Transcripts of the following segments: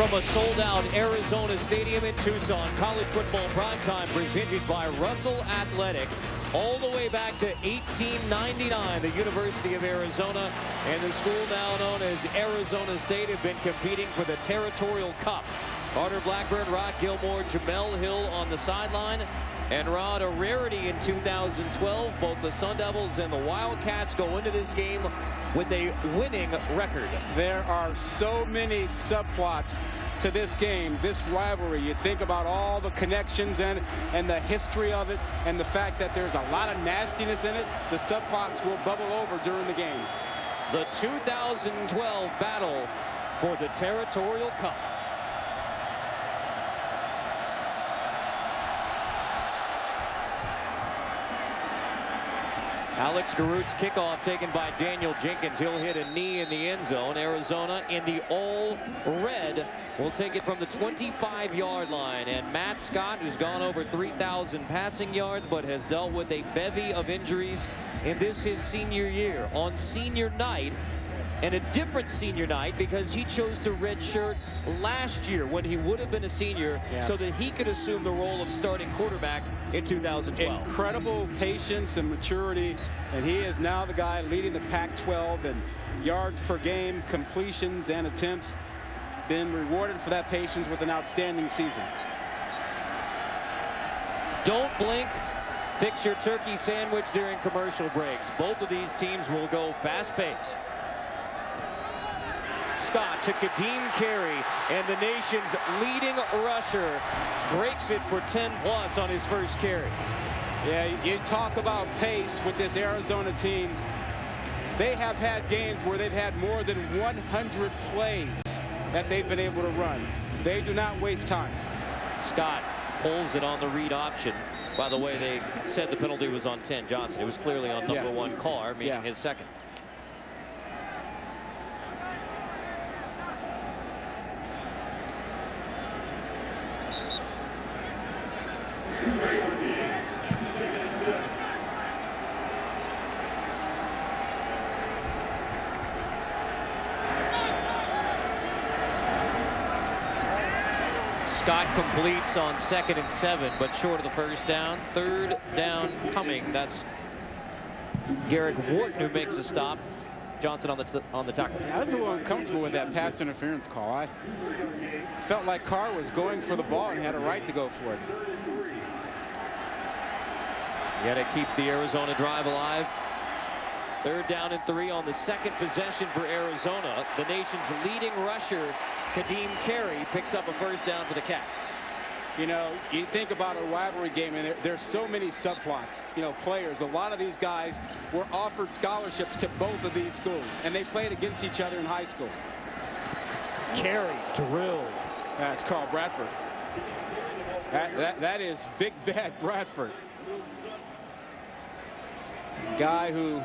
From a sold-out Arizona Stadium in Tucson, college football primetime presented by Russell Athletic. All the way back to 1899, the University of Arizona and the school now known as Arizona State have been competing for the Territorial Cup. Carter Blackburn, Rod Gilmore, Jamel Hill on the sideline. And Rod, a rarity in 2012. Both the Sun Devils and the Wildcats go into this game with a winning record. There are so many subplots to this game, this rivalry. You think about all the connections and the history of it, and the fact that there's a lot of nastiness in it. The subplots will bubble over during the game. The 2012 battle for the Territorial Cup. Alex Garrett's kickoff taken by Daniel Jenkins. He'll hit a knee in the end zone. Arizona in the all red will take it from the 25-yard line. And Matt Scott, who's gone over 3,000 passing yards but has dealt with a bevy of injuries in this his senior year. On senior night, and a different senior night because he chose to redshirt last year when he would have been a senior, so that he could assume the role of starting quarterback in 2012. Incredible patience and maturity, and he is now the guy leading the Pac-12 in yards per game, completions and attempts. Been rewarded for that patience with an outstanding season. Don't blink. Fix your turkey sandwich during commercial breaks. Both of these teams will go fast-paced. Scott to Kadeem Carey, and the nation's leading rusher breaks it for 10+ on his first carry. Yeah, you talk about pace with this Arizona team. They have had games where they've had more than 100 plays that they've been able to run. They do not waste time. Scott pulls it on the read option. By the way, they said the penalty was on 10 Johnson. It was clearly on number 1 Carr, meaning his second. Scott completes on 2nd and 7, but short of the first down. 3rd down coming. That's Garrick Wharton who makes a stop. Johnson on the tackle. Yeah, I was a little uncomfortable with that pass interference call. I felt like Carr was going for the ball and had a right to go for it. Yet it keeps the Arizona drive alive. 3rd down and 3 on the second possession for Arizona. The nation's leading rusher, Kadeem Carey, picks up a first down for the Cats. You know, you think about a rivalry game, and there's so many subplots. You know, players, a lot of these guys were offered scholarships to both of these schools, and they played against each other in high school. Carey drilled. That's Carl Bradford. That is big bad Bradford. Guy who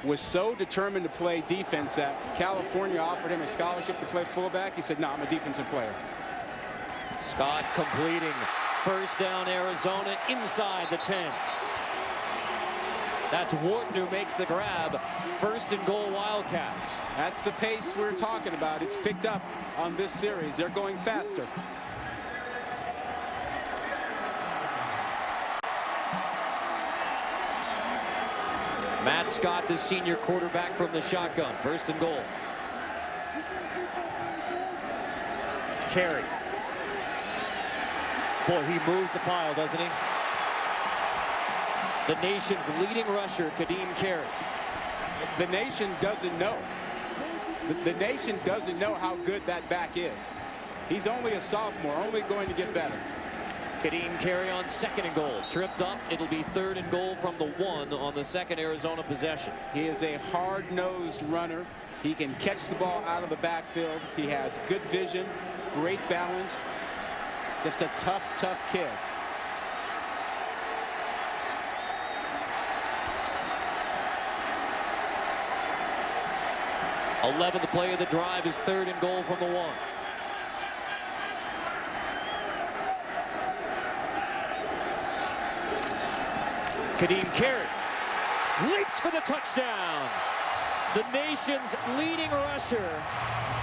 was so determined to play defense that California offered him a scholarship to play fullback. He said, no, I'm a defensive player. Scott completing. First down Arizona inside the 10. That's Wharton who makes the grab. 1st and goal Wildcats. That's the pace we're talking about. It's picked up on this series. They're going faster. Matt Scott, the senior quarterback from the shotgun. 1st and goal. Carey. Boy, he moves the pile, doesn't he? The nation's leading rusher, Kadeem Carey. The nation doesn't know. The nation doesn't know how good that back is. He's only a sophomore, only going to get better. Kadeem Carey on 2nd and goal. Tripped up. It'll be 3rd and goal from the 1 on the second Arizona possession. He is a hard-nosed runner. He can catch the ball out of the backfield. He has good vision, great balance. Just a tough, tough kid. The play of the drive is 3rd and goal from the 1. Kadeem Carey leaps for the touchdown. The nation's leading rusher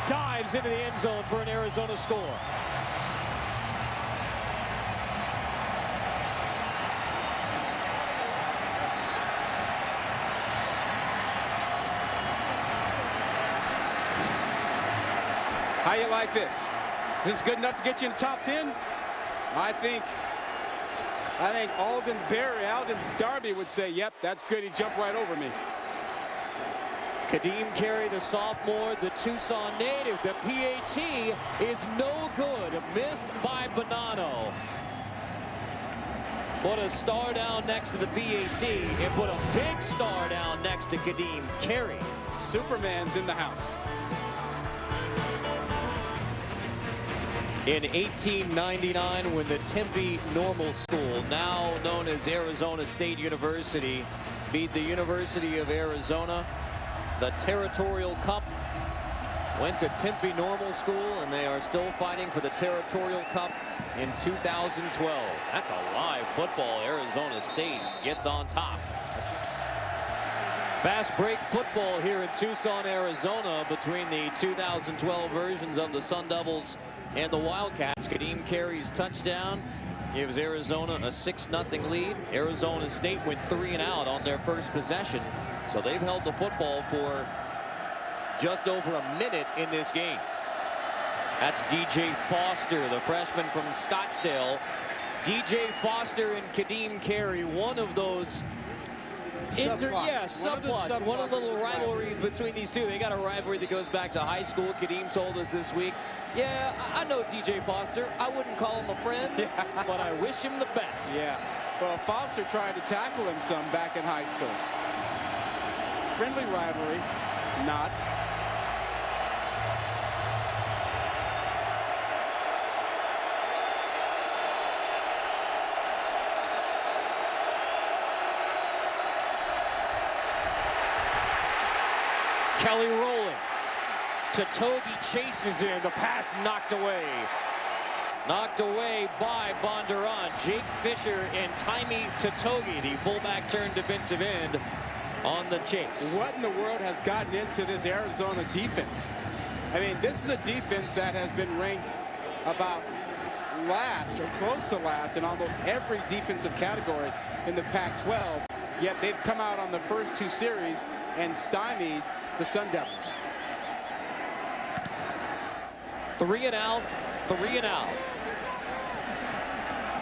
dives into the end zone for an Arizona score. How you like this? Is this good enough to get you in the top 10? I think Alden Darby would say, yep, that's good. He jumped right over me. Kadeem Carey, the sophomore, the Tucson native. The PAT is no good. Missed by Bonanno. Put a star down next to the PAT and put a big star down next to Kadeem Carey. Superman's in the house. In 1899, when the Tempe Normal School, now known as Arizona State University, beat the University of Arizona, the Territorial Cup went to Tempe Normal School, and they are still fighting for the Territorial Cup in 2012. That's a live football. Arizona State gets on top. Fast break football here in Tucson, Arizona, between the 2012 versions of the Sun Devils and the Wildcats. Kadeem Carey's touchdown gives Arizona a 6-0 lead. Arizona State went 3 and out on their first possession, so they've held the football for just over a minute in this game. That's DJ Foster, the freshman from Scottsdale. DJ Foster and Kadeem Carey, one of those subplots. One of the little rivalries between these two. They got a rivalry that goes back to high school. Kadeem told us this week, yeah, I know DJ Foster. I wouldn't call him a friend, but I wish him the best. Yeah. Well, Foster tried to tackle him some back in high school. Friendly rivalry, not. Kelly rolling. Totogi chases him. The pass knocked away. Knocked away by Bondurant. Jake Fisher and Taimi Totogi, the fullback turned defensive end, on the chase. What in the world has gotten into this Arizona defense? I mean, this is a defense that has been ranked about last or close to last in almost every defensive category in the Pac-12. Yet they've come out on the first 2 series and stymied the Sun Devils. 3 and out, 3 and out.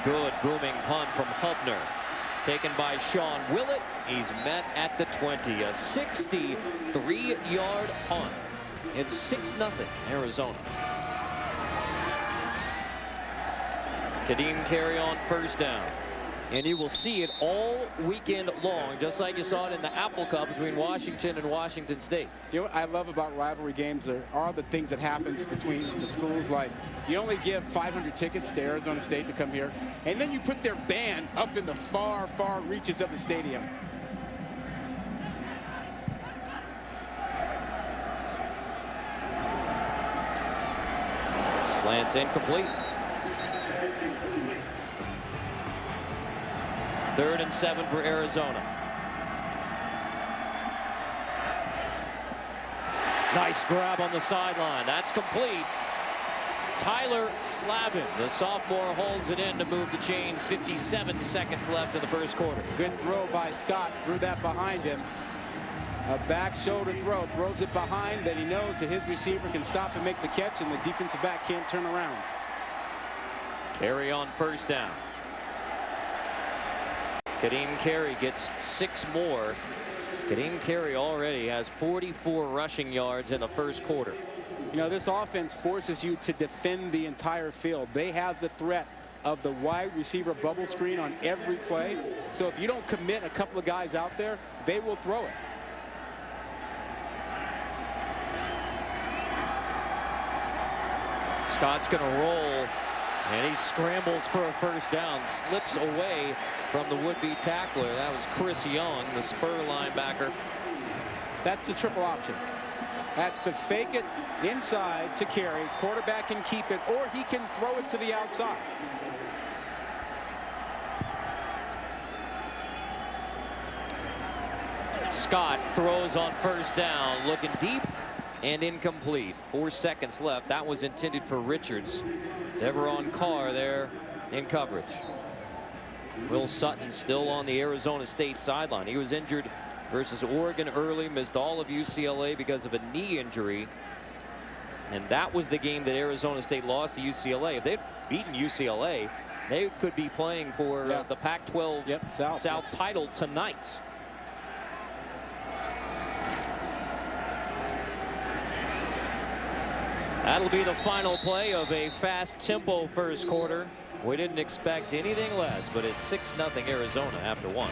Good booming punt from Hubner. Taken by Sean Willett. He's met at the 20. A 63-yard punt. It's 6-0 Arizona. Kadeem Carey on first down. And you will see it all weekend long, just like you saw it in the Apple Cup between Washington and Washington State. You know what I love about rivalry games are the things that happens between the schools. Like, you only give 500 tickets to Arizona State to come here, and then you put their band up in the far, far reaches of the stadium. Slants incomplete. 3rd and 7 for Arizona. Nice grab on the sideline. That's complete. Tyler Slavin, the sophomore, holds it in to move the chains. 57 seconds left in the first quarter. Good throw by Scott. Threw that behind him. A back shoulder throw. Throws it behind that he knows that his receiver can stop and make the catch, and the defensive back can't turn around. Carey on first down. Kadeem Carey gets 6 more. Kadeem Carey already has 44 rushing yards in the first quarter. You know, this offense forces you to defend the entire field. They have the threat of the wide receiver bubble screen on every play. So if you don't commit a couple of guys out there, they will throw it. Scott's going to roll, and he scrambles for a first down, slips away from the would-be tackler. That was Chris Young, the Spur linebacker. That's the triple option. That's the fake it inside to Carey. Quarterback can keep it, or he can throw it to the outside. Scott throws on first down, looking deep, and incomplete. 4 seconds left. That was intended for Richards. Deveron Carr there in coverage. Will Sutton still on the Arizona State sideline. He was injured versus Oregon early, missed all of UCLA because of a knee injury. And that was the game that Arizona State lost to UCLA. If they'd beaten UCLA, they could be playing for the Pac-12 South title tonight. That'll be the final play of a fast tempo first quarter. We didn't expect anything less, but it's 6-0 Arizona after 1.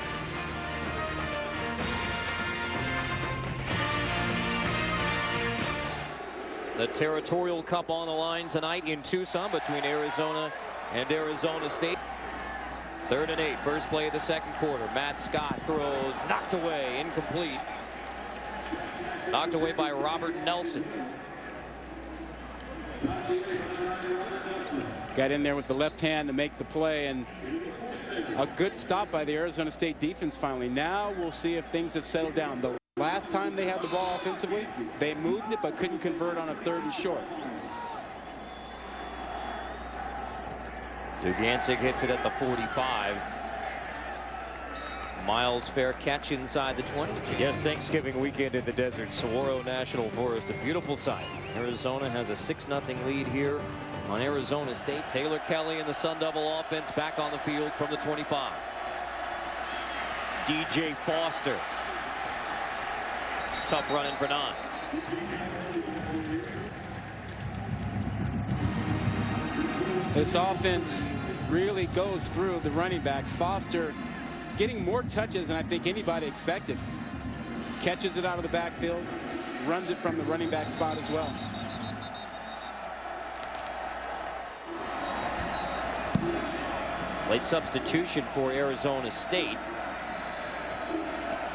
The Territorial Cup on the line tonight in Tucson between Arizona and Arizona State. 3rd and 8, first play of the second quarter. Matt Scott throws, knocked away, incomplete. Knocked away by Robert Nelson. Got in there with the left hand to make the play, and a good stop by the Arizona State defense finally. Now we'll see if things have settled down. The last time they had the ball offensively, they moved it but couldn't convert on a 3rd and short. Dugancic hits it at the 45. Miles fair catch inside the 20. Yes, Thanksgiving weekend in the desert. Saguaro National Forest, a beautiful sight. Arizona has a 6-0 lead here on Arizona State. Taylor Kelly and the Sun Devil offense back on the field from the 25. DJ Foster. Tough running for 9. This offense really goes through the running backs. Foster getting more touches than I think anybody expected. Catches it out of the backfield, runs it from the running back spot as well. Late substitution for Arizona State.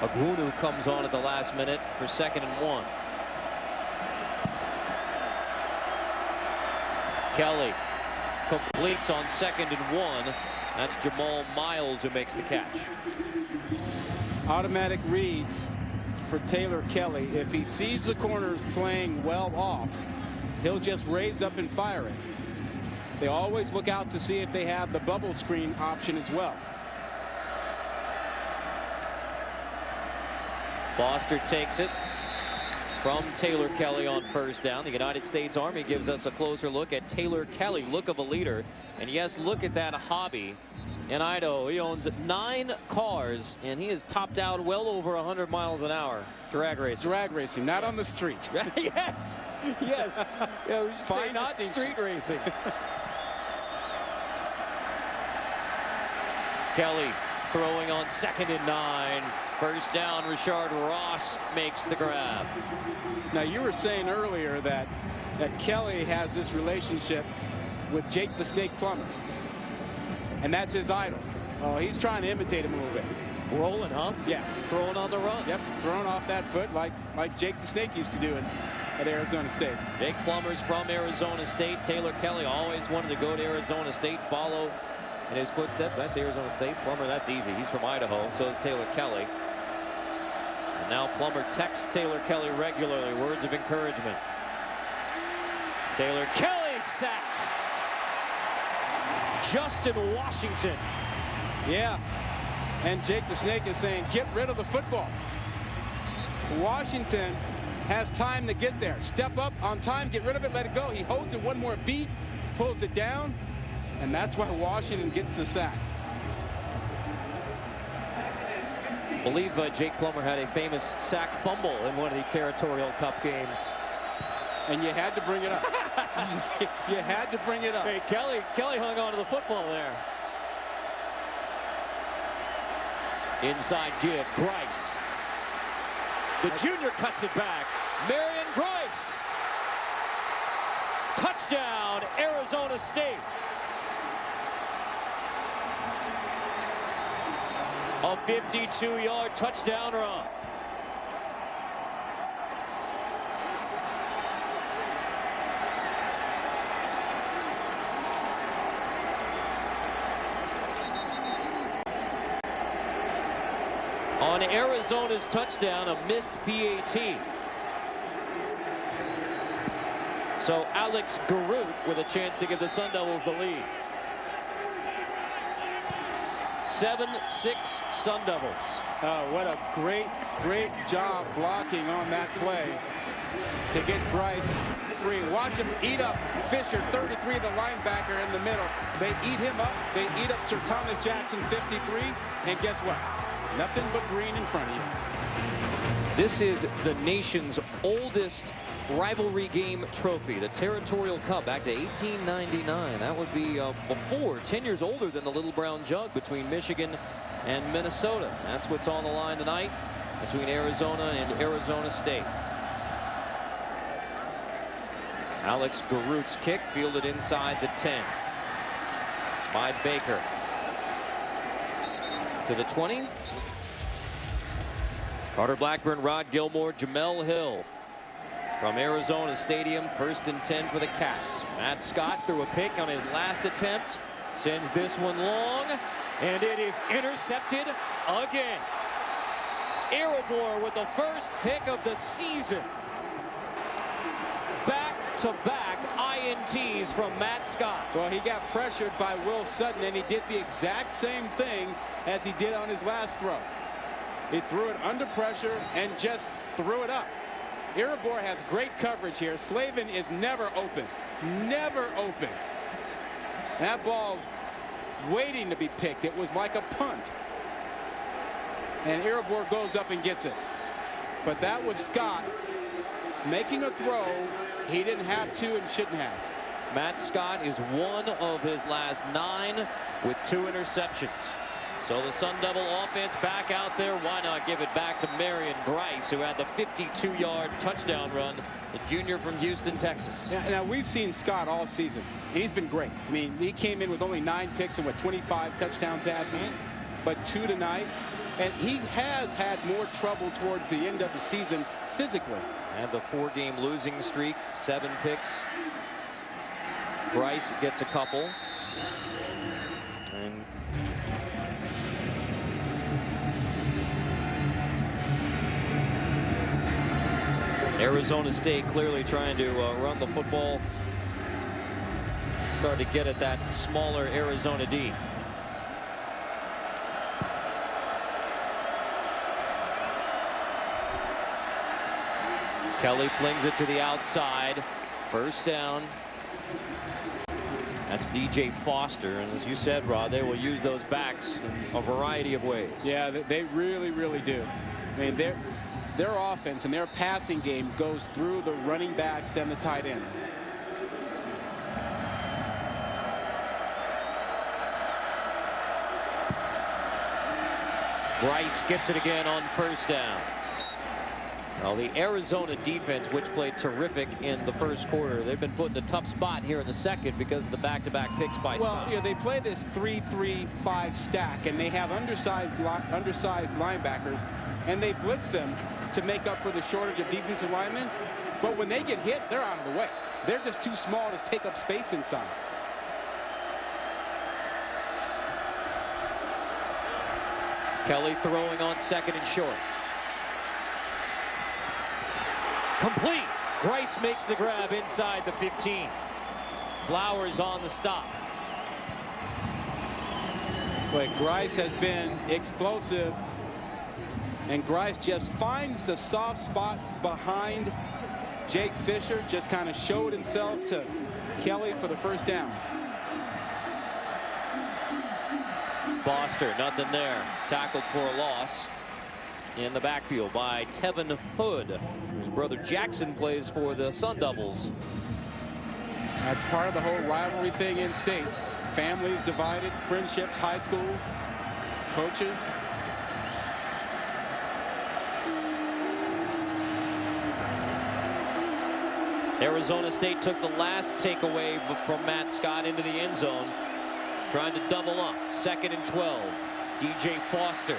Agunu comes on at the last minute for 2nd and 1. Kelly completes on 2nd and 1. That's Jamal Miles who makes the catch. Automatic reads for Taylor Kelly. If he sees the corners playing well off, he'll just raise up and fire it. They always look out to see if they have the bubble screen option as well. Foster takes it from Taylor Kelly on 1st down. The United States Army gives us a closer look at Taylor Kelly. Look of a leader. And yes, look at that hobby in Idaho. He owns 9 cars, and he is topped out well over 100 miles an hour. Drag racing. Drag racing, not on the street. Yes, yes. Yeah, we should say not street racing. Kelly throwing on 2nd and 9. 1st down, Richard Ross makes the grab. Now, you were saying earlier that Kelly has this relationship with Jake the Snake Plummer, and that's his idol. Oh, he's trying to imitate him a little bit. Rolling, huh? Yeah. Throwing on the run. Yep, throwing off that foot like Jake the Snake used to do at Arizona State. Jake Plummer's from Arizona State. Taylor Kelly always wanted to go to Arizona State, follow in his footsteps. That's Arizona State. Plummer, that's easy. He's from Idaho. So is Taylor Kelly. And now Plummer texts Taylor Kelly regularly. Words of encouragement. Taylor Kelly sacked. Justin Washington. Yeah. And Jake the Snake is saying, get rid of the football. Washington has time to get there. Step up on time, get rid of it, let it go. He holds it one more beat, pulls it down, and that's why Washington gets the sack. I believe Jake Plummer had a famous sack fumble in one of the Territorial Cup games. And you had to bring it up. You had to bring it up. Hey, Kelly hung on to the football there. Inside give, Grice. The junior cuts it back. Marion Grice. Touchdown, Arizona State. A 52-yard touchdown run. On Arizona's touchdown, a missed PAT. So Alex Garut with a chance to give the Sun Devils the lead. 7-6 Sun Devils. What a great job blocking on that play to get Bryce free. Watch him eat up Fisher, 33, the linebacker in the middle. They eat him up. They eat up Sir Thomas Jackson, 53. And guess what? Nothing but green in front of you. This is the nation's oldest rivalry game trophy, the Territorial Cup, back to 1899. That would be before, 10 years older than the Little Brown Jug between Michigan and Minnesota. That's what's on the line tonight between Arizona and Arizona State. Alex Garut's kick fielded inside the 10 by Baker. To the 20. Carter Blackburn, Rod Gilmore, Jamel Hill. From Arizona Stadium, 1st and 10 for the Cats. Matt Scott threw a pick on his last attempt. Sends this one long, and it is intercepted again. Iribor with the first pick of the season. Back-to-back INTs from Matt Scott. Well, he got pressured by Will Sutton, and he did the exact same thing as he did on his last throw. He threw it under pressure and just threw it up. Iribor has great coverage here. Slavin is never open. Never open. That ball's waiting to be picked. It was like a punt. And Iribor goes up and gets it. But that was Scott making a throw he didn't have to and shouldn't have. Matt Scott is one of his last 9 with 2 interceptions. So the Sun Devil offense back out there. Why not give it back to Marion Grice, who had the 52-yard touchdown run, the junior from Houston, Texas. Now we've seen Scott all season, and he's been great. I mean, he came in with only 9 picks and 25 touchdown passes, but 2 tonight. And he has had more trouble towards the end of the season physically. And the 4-game losing streak, 7 picks. Grice gets a couple. And Arizona State clearly trying to run the football. Start to get at that smaller Arizona D. Kelly flings it to the outside. 1st down. That's DJ Foster, and as you said, Rod, they will use those backs in a variety of ways. Yeah, they really do. I mean, their offense and their passing game goes through the running backs and the tight end. Grice gets it again on 1st down. Well, the Arizona defense, which played terrific in the 1st quarter, they've been put in a tough spot here in the 2nd because of the back-to-back picks by Scott. Well, yeah, they play this 3-3-5 stack, and they have undersized linebackers, and they blitz them to make up for the shortage of defensive linemen. But when they get hit, they're out of the way. They're just too small to take up space inside. Kelly throwing on 2nd and short. Complete. Grice makes the grab inside the 15. Flowers on the stop. But Grice has been explosive, and Grice just finds the soft spot behind Jake Fisher. Just kind of showed himself to Kelly for the 1st down. Foster, nothing there. Tackled for a loss in the backfield by Tevin Hood, whose brother Jackson plays for the Sun Devils. That's part of the whole rivalry thing in state. Families divided, friendships, high schools, coaches. Arizona State took the last takeaway from Matt Scott into the end zone, trying to double up. 2nd and 12. DJ Foster,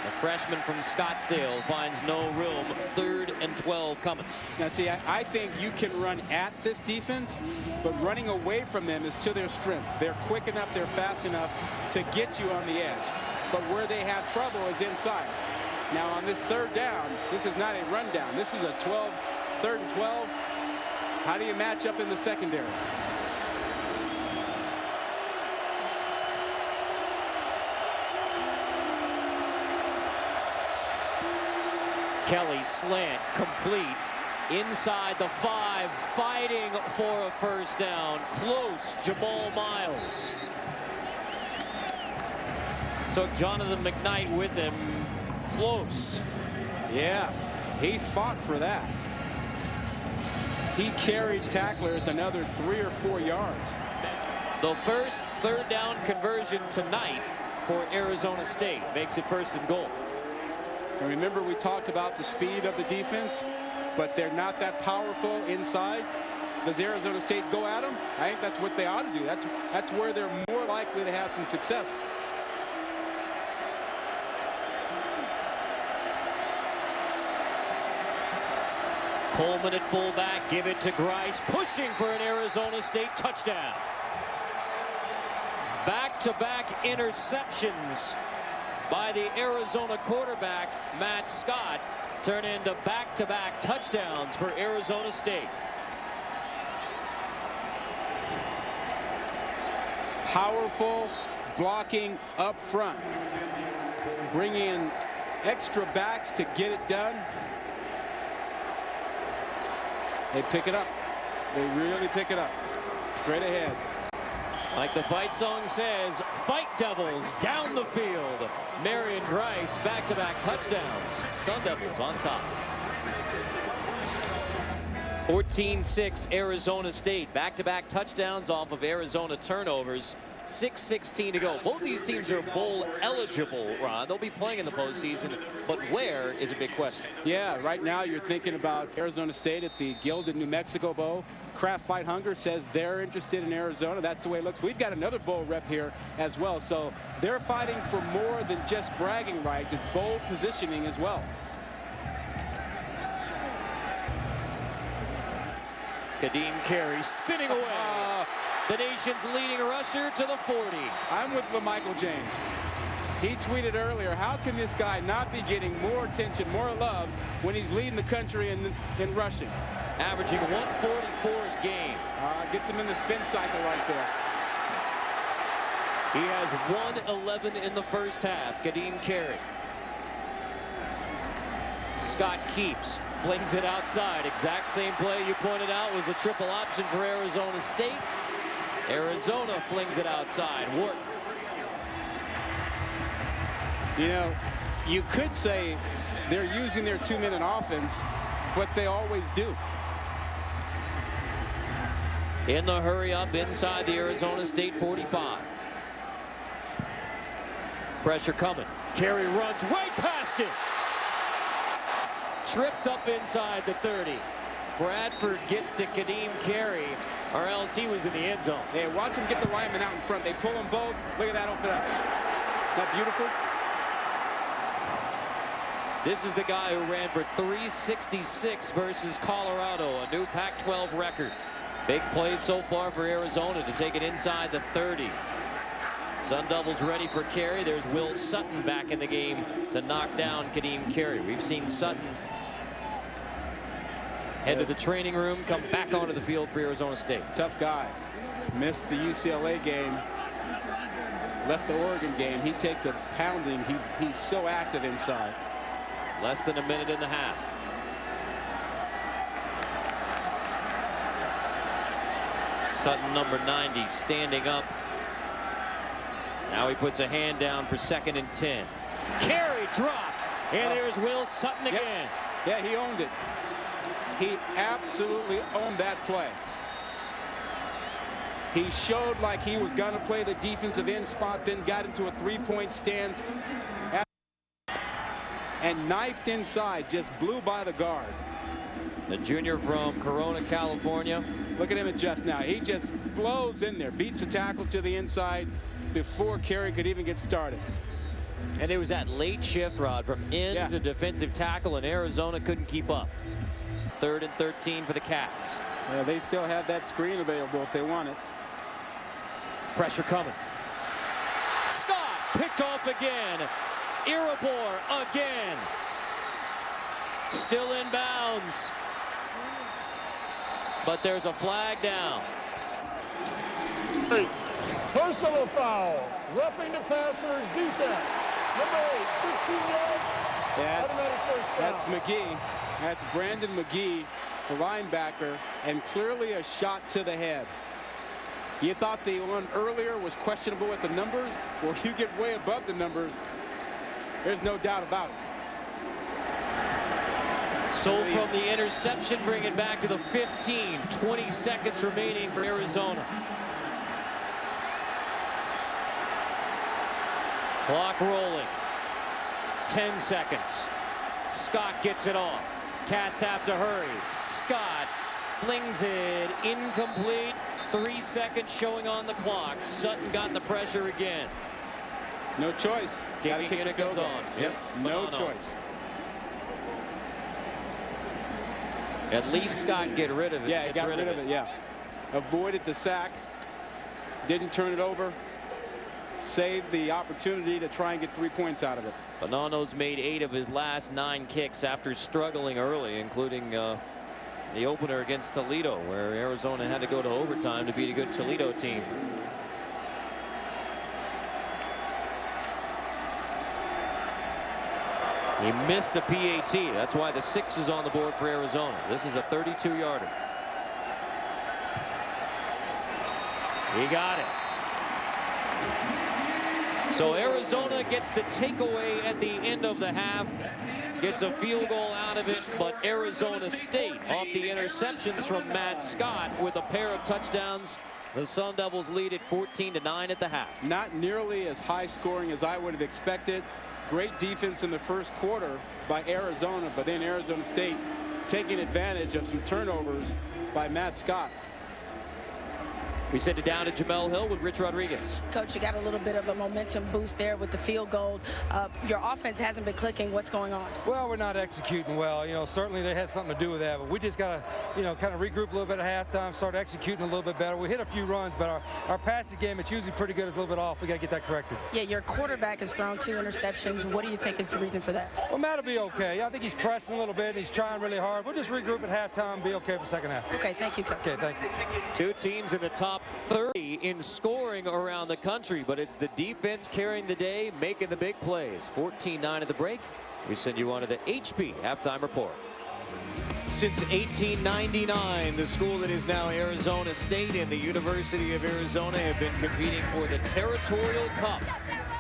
the freshman from Scottsdale, finds no room. 3rd and 12 coming. Now, see, I think you can run at this defense, but running away from them is to their strength. They're quick enough, they're fast enough to get you on the edge. But where they have trouble is inside. Now, on this 3rd down, this is not a rundown. This is a 3rd and 12. How do you match up in the secondary? Kelly slant complete inside the 5, fighting for a first down. Close. Jamal Miles took Jonathan McKnight with him. Close. Yeah, he fought for that. He carried tacklers another 3 or 4 yards. The first third down conversion tonight for Arizona State makes it 1st and goal. And remember, we talked about the speed of the defense, but they're not that powerful inside. Does Arizona State go at them? I think that's what they ought to do. That's where they're more likely to have some success. Coleman at fullback, give it to Grice, pushing for an Arizona State touchdown. Back-to-back interceptions by the Arizona quarterback, Matt Scott, turn into back-to-back touchdowns for Arizona State. Powerful blocking up front. Bring in extra backs to get it done. They pick it up. They really pick it up. Straight ahead. Like the fight song says, fight Devils down the field. Marion Grice, back-to-back touchdowns. Sun Devils on top. 14-6 Arizona State. Back-to-back touchdowns off of Arizona turnovers. 6:16 to go. Both these teams are bowl eligible, Ron. They'll be playing in the postseason, but where is a big question. Yeah, right now you're thinking about Arizona State at the Gilded New Mexico Bowl. Kraft Fight Hunger says they're interested in Arizona. That's the way it looks. We've got another bowl rep here as well. So they're fighting for more than just bragging rights. It's bowl positioning as well. Kadeem Carey spinning away. The nation's leading rusher to the 40. I'm with LaMichael James. He tweeted earlier, how can this guy not be getting more attention, more love when he's leading the country in rushing? Averaging 144 a game. Gets him in the spin cycle right there. He has 111 in the first half. Kadeem Carey. Scott keeps, flings it outside. Exact same play you pointed out was the triple option for Arizona State. Arizona flings it outside. Work. You know, you could say they're using their 2-minute offense, but they always do. In the hurry up inside the Arizona State 45. Pressure coming. Carey runs right past it. Tripped up inside the 30. Bradford gets to Kadeem Carey, or else he was in the end zone. Hey, watch him get the lineman out in front. They pull them both. Look at that open up. That beautiful? This is the guy who ran for 366 versus Colorado, a new Pac-12 record. Big play so far for Arizona to take it inside the 30. Sun Devils ready for Carey. There's Will Sutton back in the game to knock down Kadeem Carey. We've seen Sutton head to the training room, come back onto the field for Arizona State. Tough guy. Missed the UCLA game. Left the Oregon game. He takes a pounding. He's so active inside. Less than a minute and a half. Sutton, number 90, standing up. Now he puts a hand down for 2nd and 10. Carey drop. And there's Will Sutton again. Yeah, he owned it. He absolutely owned that play. He showed like he was going to play the defensive end spot, then got into a 3-point stance and knifed inside, just blew by the guard. The junior from Corona, California. Look at him adjust now. He just blows in there, beats the tackle to the inside before Carey could even get started. And it was that late shift, Rod, from end to defensive tackle, and Arizona couldn't keep up. 3rd and 13 for the Cats. Yeah, they still have that screen available if they want it. Pressure coming. Scott picked off again. Irabor again. Still in bounds. but there's a flag down. Personal foul. Roughing the passer's defense. Number 8, 15 yards. That's McGee. That's Brandon McGee, the linebacker, and clearly a shot to the head. You thought the one earlier was questionable with the numbers? Well, you get way above the numbers. There's no doubt about it. So from the interception, bring it back to the 15. 20 seconds remaining for Arizona. Clock rolling. 10 seconds. Scott gets it off. Cats have to hurry. Scott flings it incomplete. 3 seconds showing on the clock. Sutton got the pressure again. No choice. Gotta kick it comes on. Yep. No choice. At least Scott get rid of it. Yeah, he got rid of it. Yeah. Avoided the sack. Didn't turn it over. Saved the opportunity to try and get 3 points out of it. Bonanno's made 8 of his last 9 kicks after struggling early, including the opener against Toledo, where Arizona had to go to overtime to beat a good Toledo team. He missed a PAT. That's why the 6 is on the board for Arizona. This is a 32-yarder. He got it. So Arizona gets the takeaway at the end of the half, gets a field goal out of it, but Arizona State off the interceptions from Matt Scott with a pair of touchdowns. The Sun Devils lead at 14-9 at the half. Not nearly as high scoring as I would have expected. Great defense in the first quarter by Arizona, but then Arizona State taking advantage of some turnovers by Matt Scott. We send it down to Jamel Hill with Rich Rodriguez. Coach, you got a little bit of a momentum boost there with the field goal. Your offense hasn't been clicking. What's going on? Well, we're not executing well. You know, certainly they had something to do with that, but we just got to, you know, kind of regroup a little bit at halftime, start executing a little bit better. We hit a few runs, but our passing game, it's usually pretty good. It's a little bit off. We got to get that corrected. Yeah, your quarterback has thrown 2 interceptions. What do you think is the reason for that? Well, Matt will be okay. I think he's pressing a little bit, and he's trying really hard. We'll just regroup at halftime and be okay for the second half. Okay, thank you, Coach. Okay, thank you. 2 teams in the top 30 in scoring around the country, but it's the defense carrying the day, making the big plays. 14-9 at the break. We send you on to the HP halftime report. Since 1899, the school that is now Arizona State and the University of Arizona have been competing for the Territorial Cup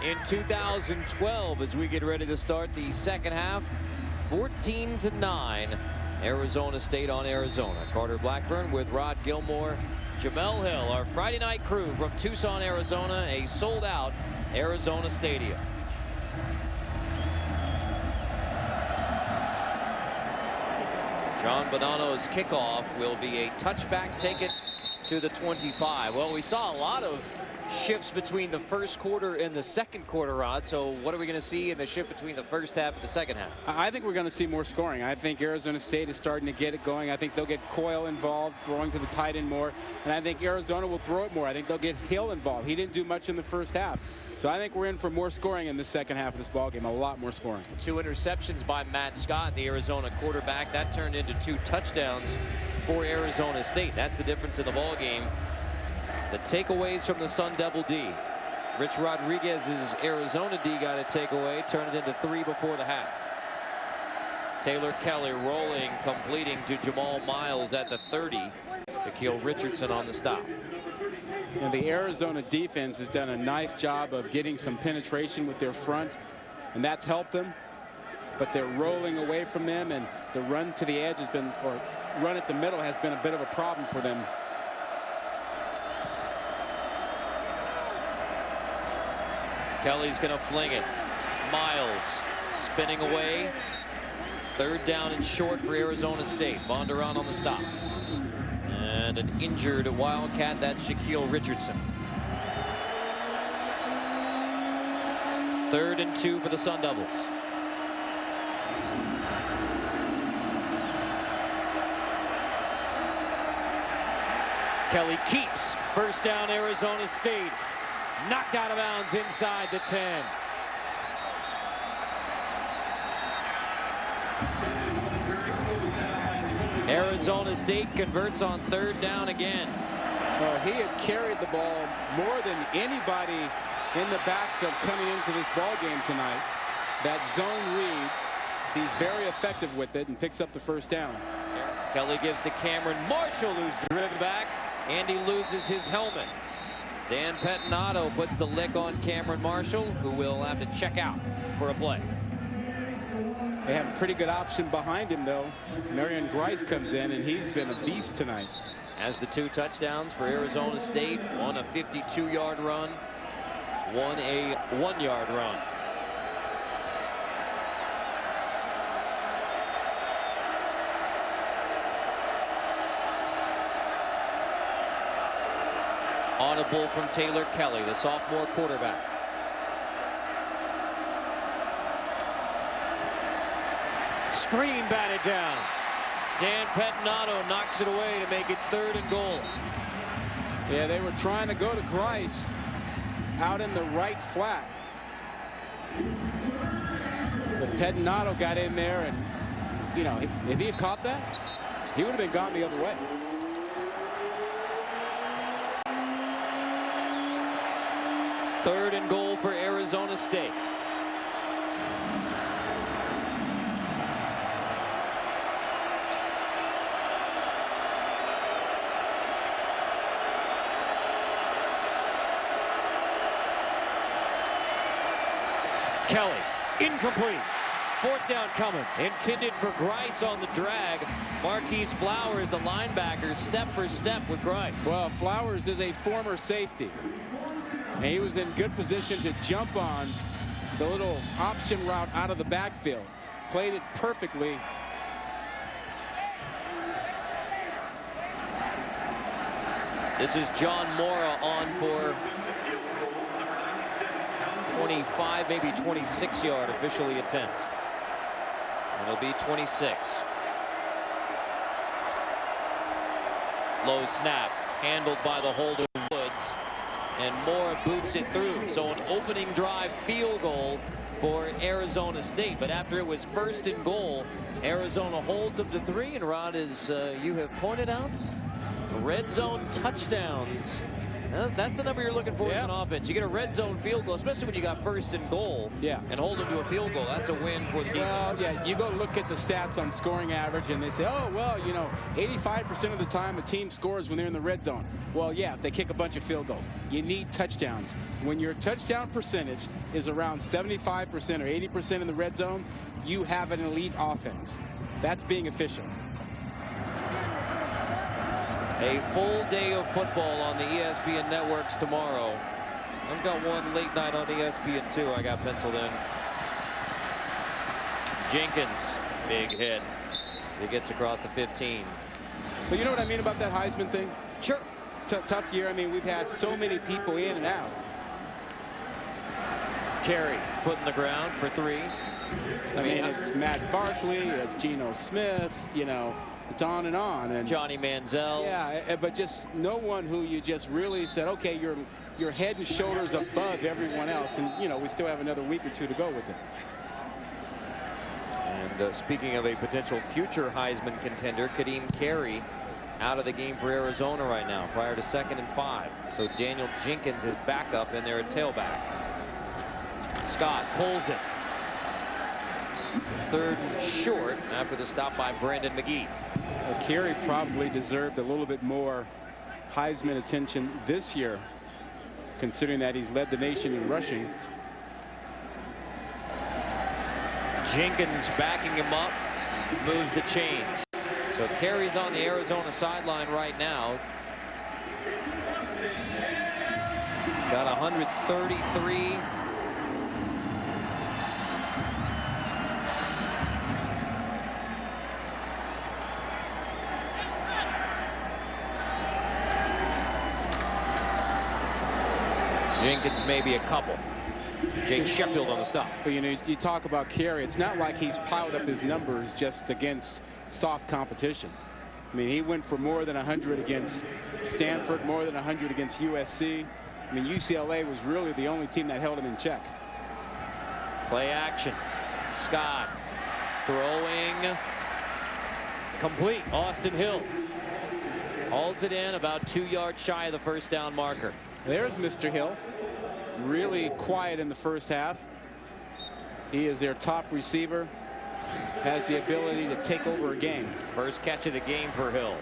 in 2012 as we get ready to start the second half. 14-9, Arizona State on Arizona. Carter Blackburn with Rod Gilmore, Jamel Hill, our Friday night crew from Tucson, Arizona, a sold-out Arizona Stadium. John Bonanno's kickoff will be a touchback, take it to the 25. Well, we saw a lot of shifts between the first quarter and the second quarter, Rod. So what are we going to see in the shift between the first half and the second half? I think we're going to see more scoring. I think Arizona State is starting to get it going. I think they'll get Coyle involved, throwing to the tight end more. And I think Arizona will throw it more. I think they'll get Hill involved. He didn't do much in the first half. So I think we're in for more scoring in the second half of this ballgame, a lot more scoring. 2 interceptions by Matt Scott, the Arizona quarterback. That turned into 2 touchdowns for Arizona State. That's the difference in the ballgame. The takeaways from the Sun Devil D. Rich Rodriguez's Arizona D got a takeaway, turned it into 3 before the half. Taylor Kelly rolling, completing to Jamal Miles at the 30. Shaquille Richardson on the stop. And the Arizona defense has done a nice job of getting some penetration with their front, and that's helped them. But they're rolling away from them, and the run to the edge has been, or run at the middle has been a bit of a problem for them. Kelly's going to fling it. Miles spinning away. 3rd down and short for Arizona State. Bondurant on the stop. And an injured Wildcat, that's Shaquille Richardson. 3rd and 2 for the Sun Devils. Kelly keeps. 1st down, Arizona State. Knocked out of bounds inside the 10. Arizona State converts on 3rd down again. He had carried the ball more than anybody in the backfield coming into this ball game tonight. That zone read, he's very effective with it and picks up the 1st down. Kelly gives to Cameron Marshall, who's driven back, and he loses his helmet. Dan Pettinato puts the lick on Cameron Marshall, who will have to check out for a play. They have a pretty good option behind him, though. Marion Grice comes in, and he's been a beast tonight. As the 2 touchdowns for Arizona State, one a 52-yard run, one a 1-yard run. Audible from Taylor Kelly, the sophomore quarterback. Screen batted down. Dan Pettinato knocks it away to make it 3rd and goal. Yeah, they were trying to go to Grice out in the right flat. But Pettinato got in there, and, you know, if he had caught that, he would have been gone the other way. Third and goal for Arizona State. Kelly, incomplete. 4th down coming. Intended for Grice on the drag. Marquise Flowers, the linebacker, step for step with Grice. Well, Flowers is a former safety. And he was in good position to jump on the little option route out of the backfield. Played it perfectly. This is John Mora on for 25, maybe 26-yard officially attempt. It'll be 26. Low snap, handled by the holder Woods, and Mora boots it through. So an opening drive field goal for Arizona State. But after it was 1st and goal, Arizona holds up to 3. And Rod, as you have pointed out, red zone touchdowns. That's the number you're looking for as an offense. You get a red zone field goal, especially when you got 1st and goal, and hold them to a field goal. That's a win for the defense. Well, yeah, you go look at the stats on scoring average, and they say, oh, well, you know, 85% of the time a team scores when they're in the red zone. Well, yeah, if they kick a bunch of field goals. You need touchdowns. When your touchdown percentage is around 75% or 80% in the red zone, you have an elite offense. That's being efficient. A full day of football on the ESPN networks tomorrow. I've got one late night on ESPN2 I got penciled in. Jenkins, big hit. He gets across the 15. But you know what I mean about that Heisman thing? Sure. Tough year. I mean, we've had so many people in and out. Carey, foot in the ground for 3. I mean, it's Matt Barkley, it's Geno Smith, you know, it's on and on. And Johnny Manziel. Yeah, but just no one who you just really said, okay, you're head and shoulders above everyone else. And, you know, we still have another week or 2 to go with it. And speaking of a potential future Heisman contender, Kadeem Carey out of the game for Arizona right now prior to 2nd and 5. So Daniel Jenkins is back up in there at tailback. Scott pulls it. 3rd and short after the stop by Brandon McGee. Well, Carey probably deserved a little bit more Heisman attention this year, considering that he's led the nation in rushing. Jenkins backing him up, moves the chains. So Carey's on the Arizona sideline right now. Got 133. Jenkins maybe a couple. Jake Sheffield on the stop. But, you know, you talk about Carey. It's not like he's piled up his numbers just against soft competition. I mean, he went for more than 100 against Stanford, more than 100 against USC. I mean, UCLA was really the only team that held him in check. Play action. Scott throwing. Complete. Austin Hill hauls it in about 2 yards shy of the first down marker. There's Mr. Hill. Really quiet in the first half. He is their top receiver. Has the ability to take over a game. First catch of the game for Hill.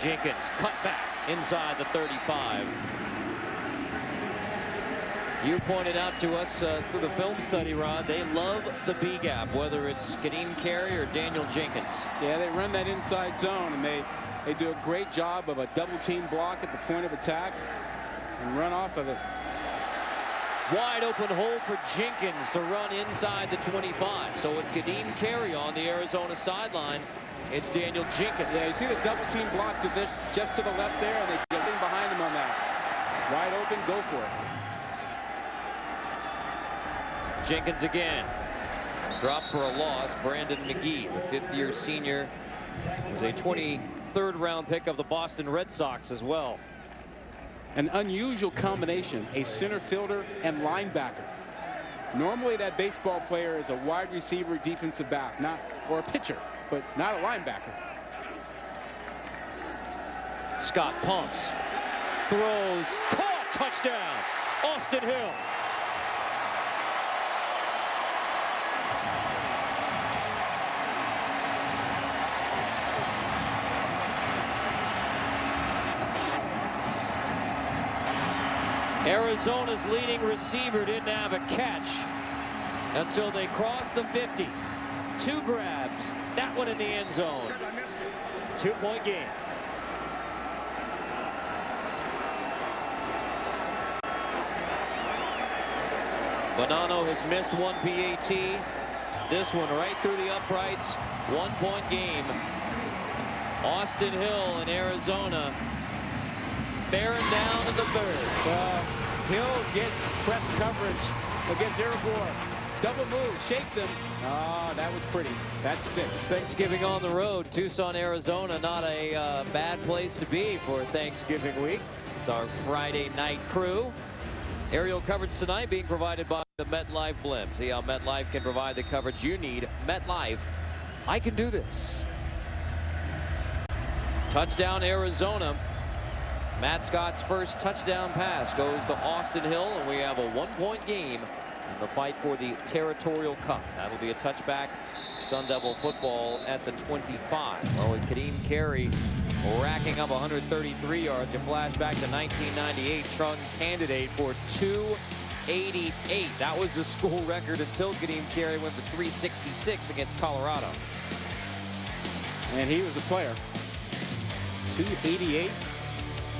Jenkins cut back inside the 35. You pointed out to us through the film study, Rod, they love the B gap, whether it's Kadeem Carey or Daniel Jenkins. Yeah, they run that inside zone, and they do a great job of a double team block at the point of attack and run off of it. Wide open hole for Jenkins to run inside the 25. So with Kadeem Carey on the Arizona sideline, it's Daniel Jenkins. Yeah, you see the double team block to this just to the left there, and they get in behind him on that. Wide open, go for it. Jenkins again. Dropped for a loss. Brandon McGee, the fifth-year senior, was a 23rd round pick of the Boston Red Sox as well. An unusual combination, a center fielder and linebacker. Normally that baseball player is a wide receiver, defensive back, or a pitcher, but not a linebacker. Scott pumps, throws, caught, touchdown, Austin Hill. Arizona's leading receiver didn't have a catch until they crossed the 50. 2 grabs, that one in the end zone. 2-point game. Bonanno has missed 1 PAT. This one right through the uprights. 1-point game. Austin Hill in Arizona bearing down in the 3rd. Hill gets press coverage against Irigor. Double move, shakes him. Oh, that was pretty. That's 6. Thanksgiving on the road. Tucson, Arizona, not a bad place to be for Thanksgiving week. It's our Friday night crew. Aerial coverage tonight being provided by the MetLife blimp. See how MetLife can provide the coverage you need. MetLife, I can do this. Touchdown, Arizona. Matt Scott's first touchdown pass goes to Austin Hill, and we have a 1-point game in the fight for the Territorial Cup. That'll be a touchback. Sun Devil football at the 25. Well, with Kadeem Carey racking up 133 yards, you flash back to 1998, Trung candidate for 288. That was the school record until Kadeem Carey went for 366 against Colorado. And he was a player. 288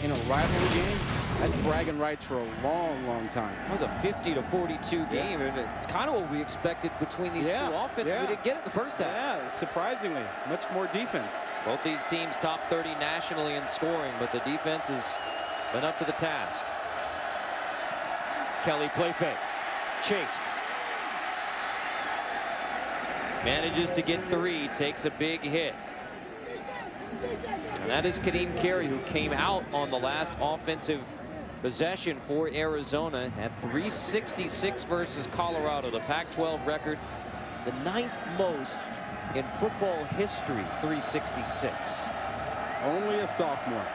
in a rivalry game. That's bragging rights for a long, long time. That was a 50-42 game, and it's kind of what we expected between these two offenses. We didn't get it in the first half. Yeah, surprisingly, much more defense. Both these teams top 30 nationally in scoring, but the defense has been up to the task. Kelly play fake, chased. Manages to get 3, takes a big hit. And that is Kadeem Carey, who came out on the last offensive possession for Arizona at 366 versus Colorado, the Pac-12 record, the 9th most in football history, 366. Only a sophomore.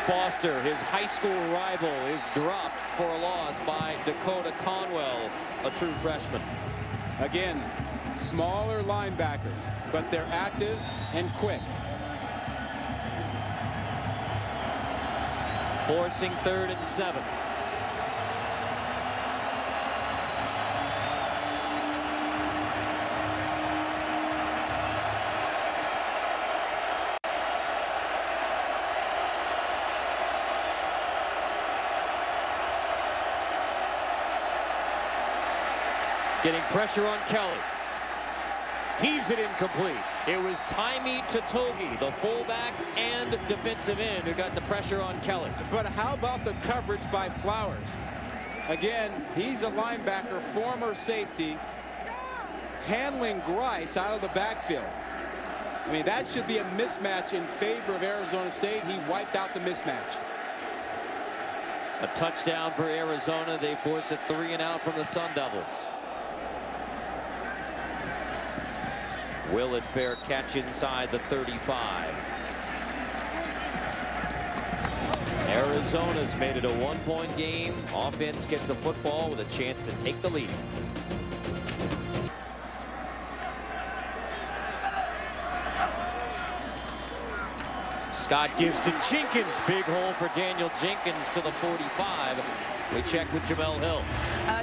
Foster, his high school rival, is dropped for a loss by Dakota Conwell, a true freshman. Again, smaller linebackers, but they're active and quick. Forcing 3rd and 7. Getting pressure on Kelly. Heaves it incomplete. It was Taimi Totogi, the fullback and defensive end, who got the pressure on Kelly. But how about the coverage by Flowers? Again, he's a linebacker, former safety, handling Grice out of the backfield. I mean, that should be a mismatch in favor of Arizona State. He wiped out the mismatch. A touchdown for Arizona. They force a 3 and out from the Sun Devils. Will it fair catch inside the 35. Arizona's made it a 1-point game. Offense gets the football with a chance to take the lead. Scott gives to Jenkins. Big hole for Daniel Jenkins to the 45. We check with Jamel Hill.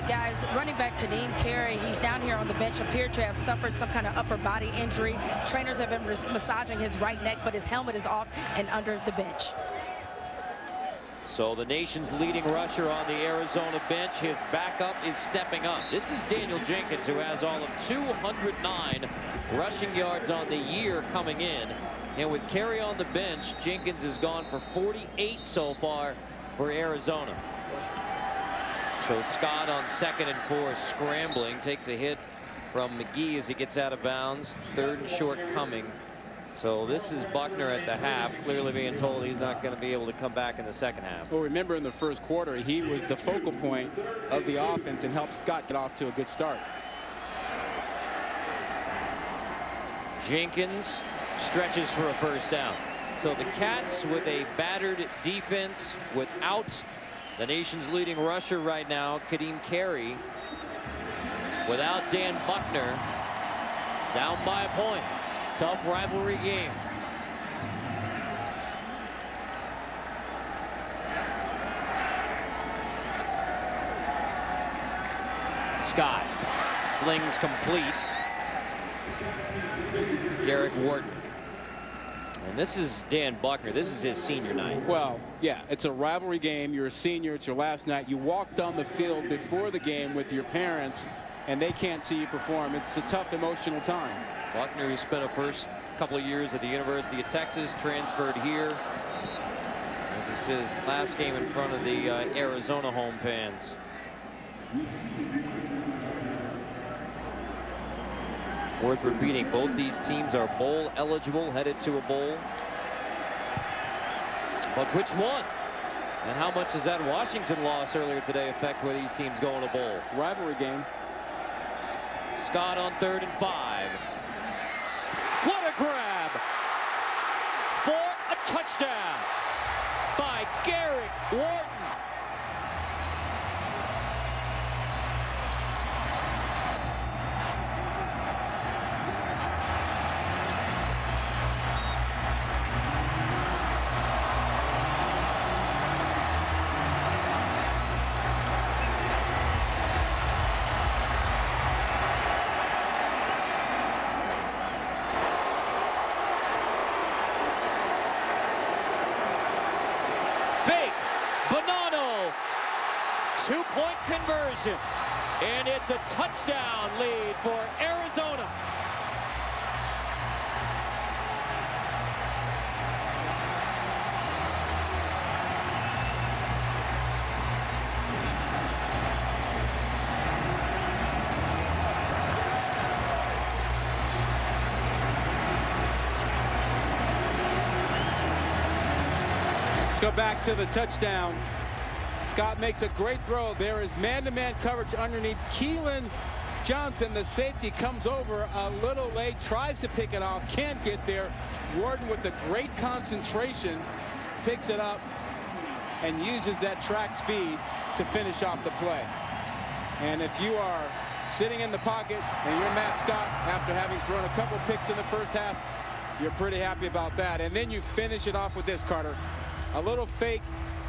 Guys, running back Kadeem Carey, he's down here on the bench, appeared to have suffered some kind of upper body injury. Trainers have been massaging his right neck, but his helmet is off and under the bench. So the nation's leading rusher on the Arizona bench, his backup is stepping up. This is Daniel Jenkins, who has all of 209 rushing yards on the year coming in. And with Carey on the bench, Jenkins has gone for 48 so far for Arizona. So Scott on 2nd and 4, scrambling, takes a hit from McGee as he gets out of bounds. 3rd and short coming. So this is Buckner at the half, clearly being told he's not going to be able to come back in the second half. Well, remember in the first quarter, he was the focal point of the offense and helped Scott get off to a good start. Jenkins stretches for a first down. So the Cats with a battered defense without the nation's leading rusher right now, Kadeem Carey, without Dan Buckner, down by a point. Tough rivalry game. Scott flings complete. Garrett Wharton. And this is Dan Buckner. This is his senior night. Well, yeah, it's a rivalry game. You're a senior. It's your last night. You walked on the field before the game with your parents, and they can't see you perform. It's a tough, emotional time. Buckner, who spent the first couple of years at the University of Texas, transferred here. This is his last game in front of the Arizona home fans. Worth repeating, both these teams are bowl eligible, headed to a bowl. But which one? And how much does that Washington loss earlier today affect where these teams go in a bowl? Rivalry game. Scott on 3rd and 5. What a grab for a touchdown by Garrett Wharton. Two-point conversion, and it's a touchdown lead for Arizona. Let's go back to the touchdown. Scott makes a great throw. There is man-to-man coverage underneath. Keelan Johnson, the safety, comes over a little late, tries to pick it off, can't get there. Wharton, with the great concentration, picks it up and uses that track speed to finish off the play. And if you are sitting in the pocket and you're Matt Scott, after having thrown a couple picks in the first half, you're pretty happy about that. And then you finish it off with this, Carter. A little fake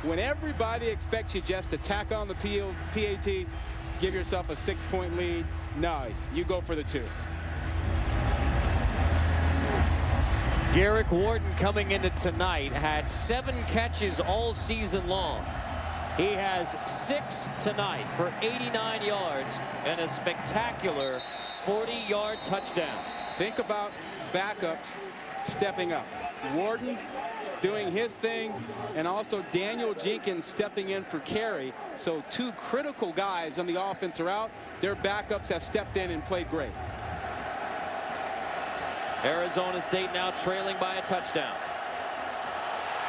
when everybody expects you just to tack on the PAT to give yourself a 6-point lead. No, you go for the 2. Garrett Wharton, coming into tonight, had 7 catches all season long. He has 6 tonight for 89 yards and a spectacular 40-yard touchdown. Think about backups stepping up. Wharton doing his thing, and also Daniel Jenkins stepping in for Carey. So 2 critical guys on the offense are out. Their backups have stepped in and played great. Arizona State now trailing by a touchdown.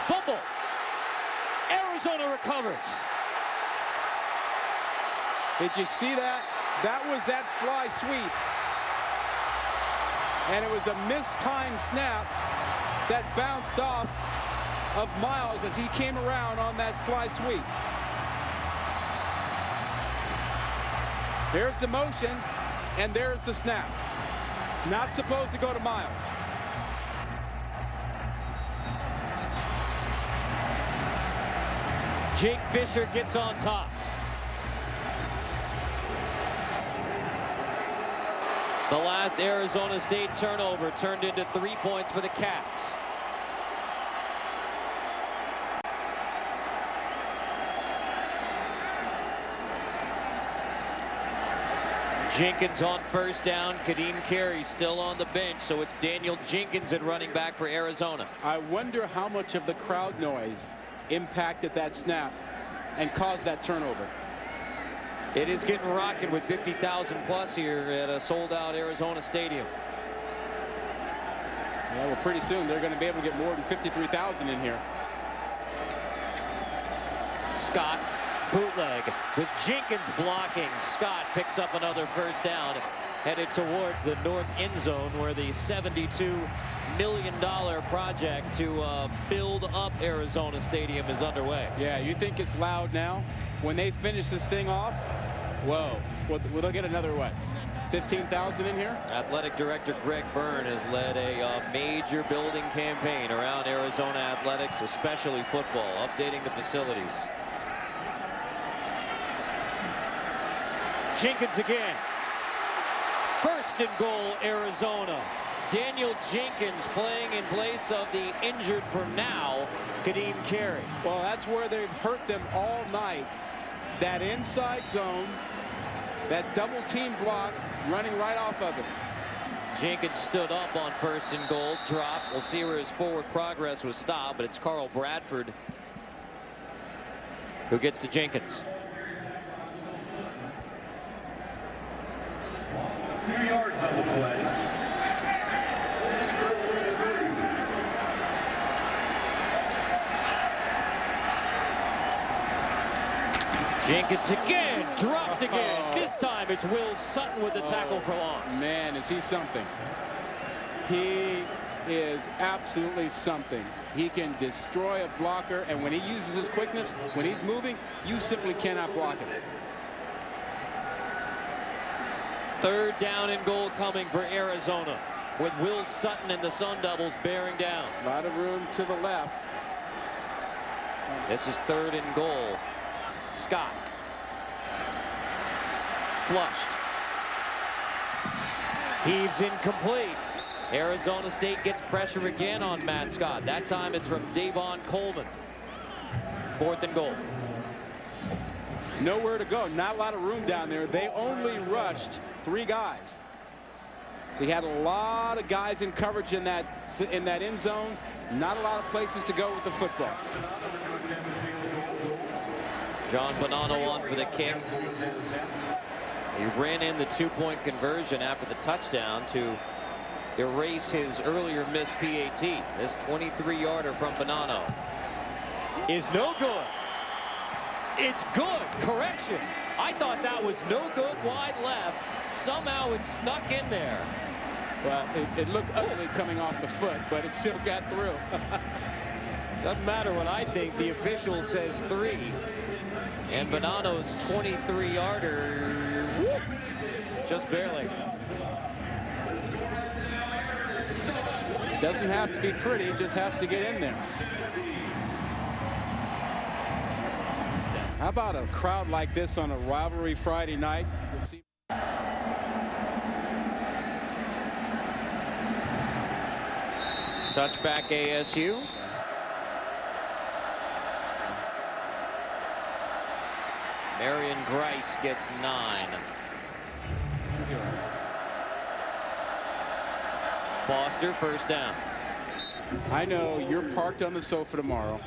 Fumble. Arizona recovers. Did you see that? That was that fly sweep. And it was a mistimed snap that bounced off of Miles as he came around on that fly sweep. There's the motion, and there's the snap. Not supposed to go to Miles. Jake Fisher gets on top. The last Arizona State turnover turned into 3 points for the Cats. Jenkins on first down. Kadeem Carey still on the bench, so it's Daniel Jenkins at running back for Arizona. I wonder how much of the crowd noise impacted that snap and caused that turnover. It is getting rocking with 50,000 plus here at a sold-out Arizona Stadium. Yeah, well, pretty soon they're going to be able to get more than 53,000 in here. Scott, bootleg with Jenkins blocking. Scott picks up another first down, headed towards the north end zone where the $72 million project to build up Arizona Stadium is underway. Yeah, you think it's loud now? When they finish this thing off, whoa, well, they'll get another, what, 15,000 in here? Athletic Director Greg Byrne has led a major building campaign around Arizona athletics, especially football, updating the facilities. Jenkins again. First and goal, Arizona. Daniel Jenkins playing in place of the injured for now, Kadeem Carey. Well, that's where they've hurt them all night. That inside zone, that double team block running right off of it. Jenkins stood up on first and goal, drop. We'll see where his forward progress was stopped, but it's Carl Bradford who gets to Jenkins. 3 yards on the play. Jenkins again, dropped again. This time it's Will Sutton with the tackle for loss. Man, is he something. He is absolutely something. He can destroy a blocker, and when he uses his quickness, when he's moving, you simply cannot block him. Third down and goal coming for Arizona with Will Sutton and the Sun Devils bearing down. A lot of room to the left. This is third and goal. Scott. Flushed. Heaves incomplete. Arizona State gets pressure again on Matt Scott. That time it's from Davon Coleman. Fourth and goal. Nowhere to go. Not a lot of room down there. They only rushed 3 guys. So he had a lot of guys in coverage in that end zone. Not a lot of places to go with the football. John Bonanno on for the kick. He ran in the 2-point conversion after the touchdown to erase his earlier missed PAT. This 23-yarder from Bonanno is no good. It's good. Correction. I thought that was no good wide left. Somehow it snuck in there. Well, it looked ugly coming off the foot, but it still got through. Doesn't matter what I think. The official says 3. And Bonanno's 23-yarder, just barely. Doesn't have to be pretty, just has to get in there. How about a crowd like this on a rivalry Friday night? We'll see. Touchback ASU. Marion Grice gets 9. Foster, first down. I know you're parked on the sofa tomorrow.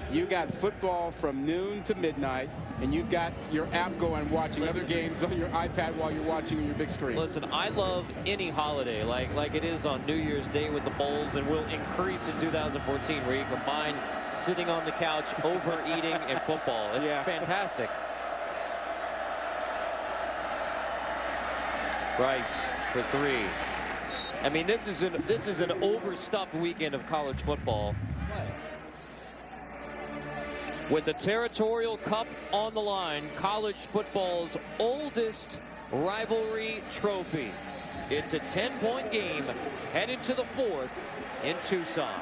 You got football from noon to midnight, and you've got your app going watching other games on your iPad while you're watching on your big screen. Listen, I love any holiday like it is on New Year's Day with the bowls, and will increase in 2014 where you combine sitting on the couch, overeating, and football. It's fantastic. Bryce for 3. I mean, this is an overstuffed weekend of college football. With the Territorial Cup on the line, college football's oldest rivalry trophy. It's a 10-point game headed to the 4th in Tucson.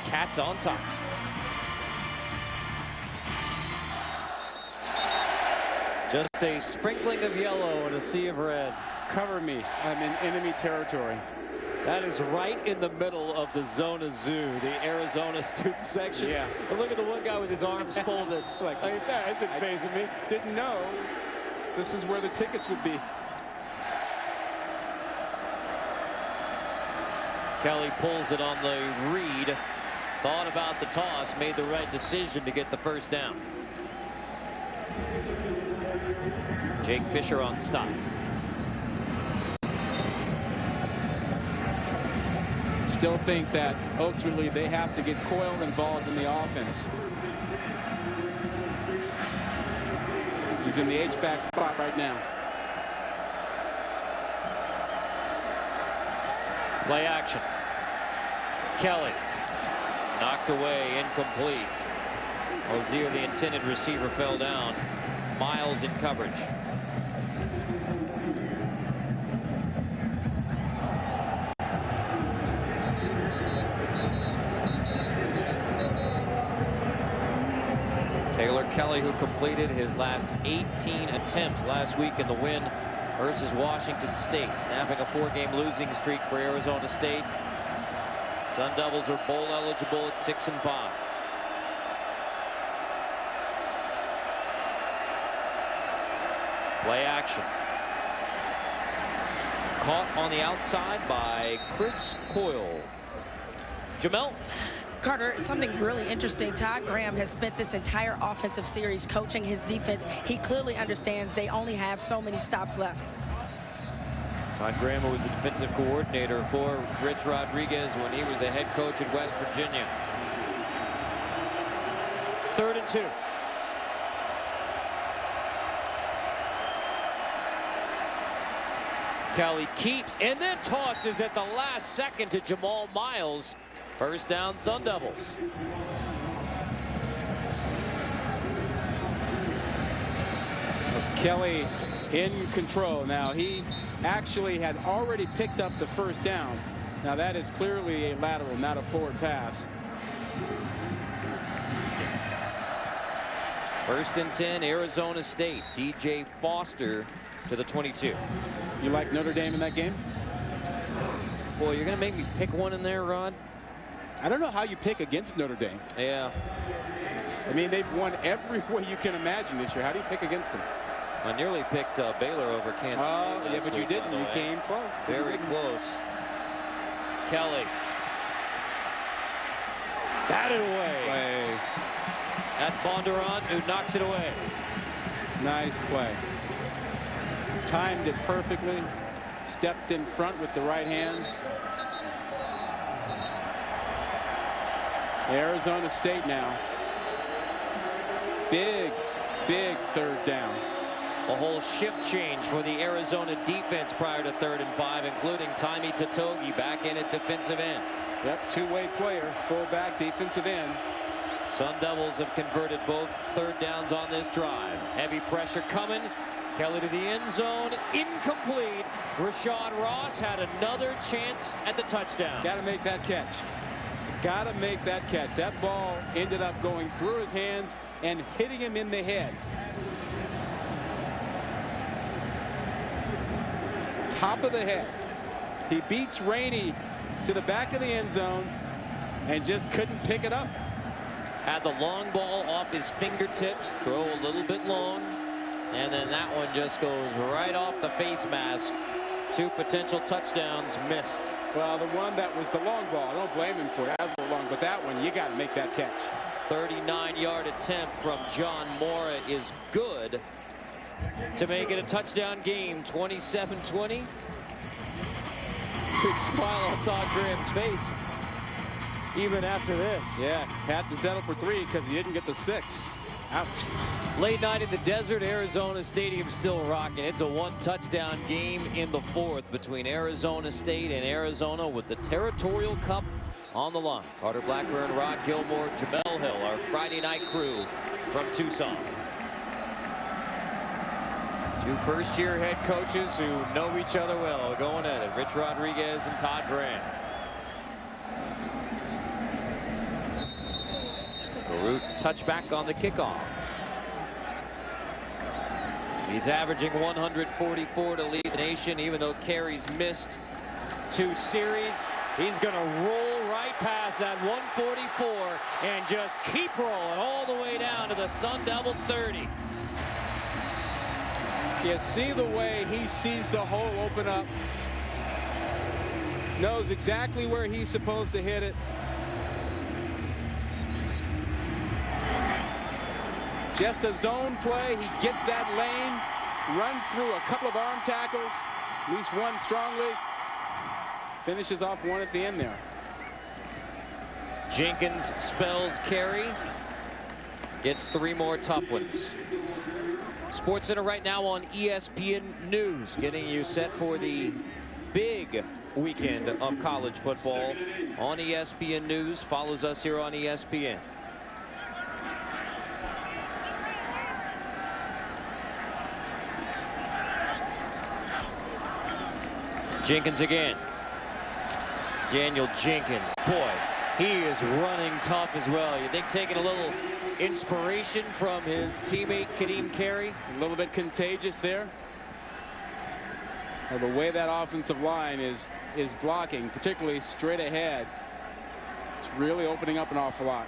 Cats on top. Just a sprinkling of yellow and a sea of red. Cover me. I'm in enemy territory. That is right in the middle of the Zona Zoo, the Arizona student section. Yeah. And look at the one guy with his arms folded. Like, I mean, that isn't phasing me. Didn't know this is where the tickets would be. Kelly pulls it on the read. Thought about the toss, made the right decision to get the first down. Jake Fisher on the stop. Still think that ultimately they have to get Coyle involved in the offense. He's in the H-back spot right now. Play action. Kelly knocked away, incomplete. Ozier, the intended receiver, fell down. Miles in coverage. Taylor Kelly, who completed his last 18 attempts last week in the win versus Washington State, snapping a 4-game losing streak for Arizona State. Sun Devils are bowl eligible at 6-5. Play action. Caught on the outside by Chris Coyle. Jamel. Carter, something really interesting. Todd Graham has spent this entire offensive series coaching his defense. He clearly understands they only have so many stops left. Todd Graham was the defensive coordinator for Rich Rodriguez when he was the head coach at West Virginia. 3rd and 2. Kelly keeps and then tosses at the last second to Jamal Miles. First down, Sun Devils. Kelly in control. Now, he actually had already picked up the first down. Now, that is clearly a lateral, not a forward pass. 1st and 10, Arizona State. DJ Foster to the 22. You like Notre Dame in that game? Boy, you're going to make me pick one in there, Rod? I don't know how you pick against Notre Dame. Yeah. I mean, they've won every way you can imagine this year. How do you pick against them? I nearly picked Baylor over Kansas State. Oh, yeah, but you didn't. You came close. Very close. Kelly. Batted away. That's Bondurant who knocks it away. Nice play. Timed it perfectly. Stepped in front with the right hand. Arizona State now. Big 3rd down. A whole shift change for the Arizona defense prior to 3rd and 5, including Tommy Totogi back in at defensive end. Yep, two-way player, fullback, defensive end. Sun Devils have converted both 3rd downs on this drive. Heavy pressure coming. Kelly to the end zone. Incomplete. Rashad Ross had another chance at the touchdown. Got to make that catch. Got to make that catch. That ball ended up going through his hands and hitting him in the head. Top of the head. He beats Rainey to the back of the end zone and just couldn't pick it up. Had the long ball off his fingertips, throw a little bit long, and then that one just goes right off the face mask. 2 potential touchdowns missed. Well, the one that was the long ball, I don't blame him for it. That was so long, but that one, you got to make that catch. 39-yard attempt from John Mora is good to make it a touchdown game. 27-20. Big smile on Todd Graham's face even after this. Yeah, had to settle for 3 because he didn't get the 6. Ouch. Late night in the desert, Arizona Stadium still rocking. It's a one-touchdown game in the fourth between Arizona State and Arizona with the Territorial Cup on the line. Carter Blackburn, Rod Gilmore, Jamel Hill, our Friday night crew from Tucson. Two first-year head coaches who know each other well going at it. Rich Rodriguez and Todd Graham. Root touchback on the kickoff. He's averaging 144 to lead the nation, even though Carey's missed 2 series. He's going to roll right past that 144 and just keep rolling all the way down to the Sun Devil 30. You see the way he sees the hole open up. Knows exactly where he's supposed to hit it. Just a zone play. He gets that lane, runs through a couple of arm tackles, at least one strongly, finishes off one at the end there. Jenkins spells Carey, gets 3 more tough ones. Sports Center right now on ESPN News, getting you set for the big weekend of college football on ESPN News. Follows us here on ESPN. Jenkins again. Daniel Jenkins. Boy, he is running tough as well. You think taking a little inspiration from his teammate Kadeem Carey? A little bit contagious there. Well, the way that offensive line is blocking, particularly straight ahead, it's really opening up an awful lot.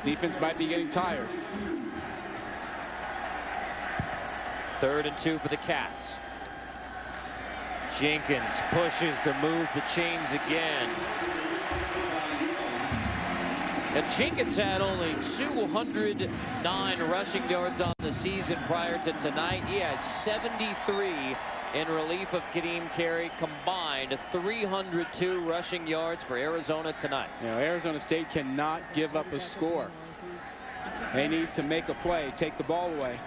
Defense might be getting tired. 3rd and 2 for the Cats. Jenkins pushes to move the chains again. And Jenkins had only 209 rushing yards on the season prior to tonight. He has 73 in relief of Kadeem Carey. Combined 302 rushing yards for Arizona tonight. You know, Arizona State cannot give up a score. They need to make a play, take the ball away.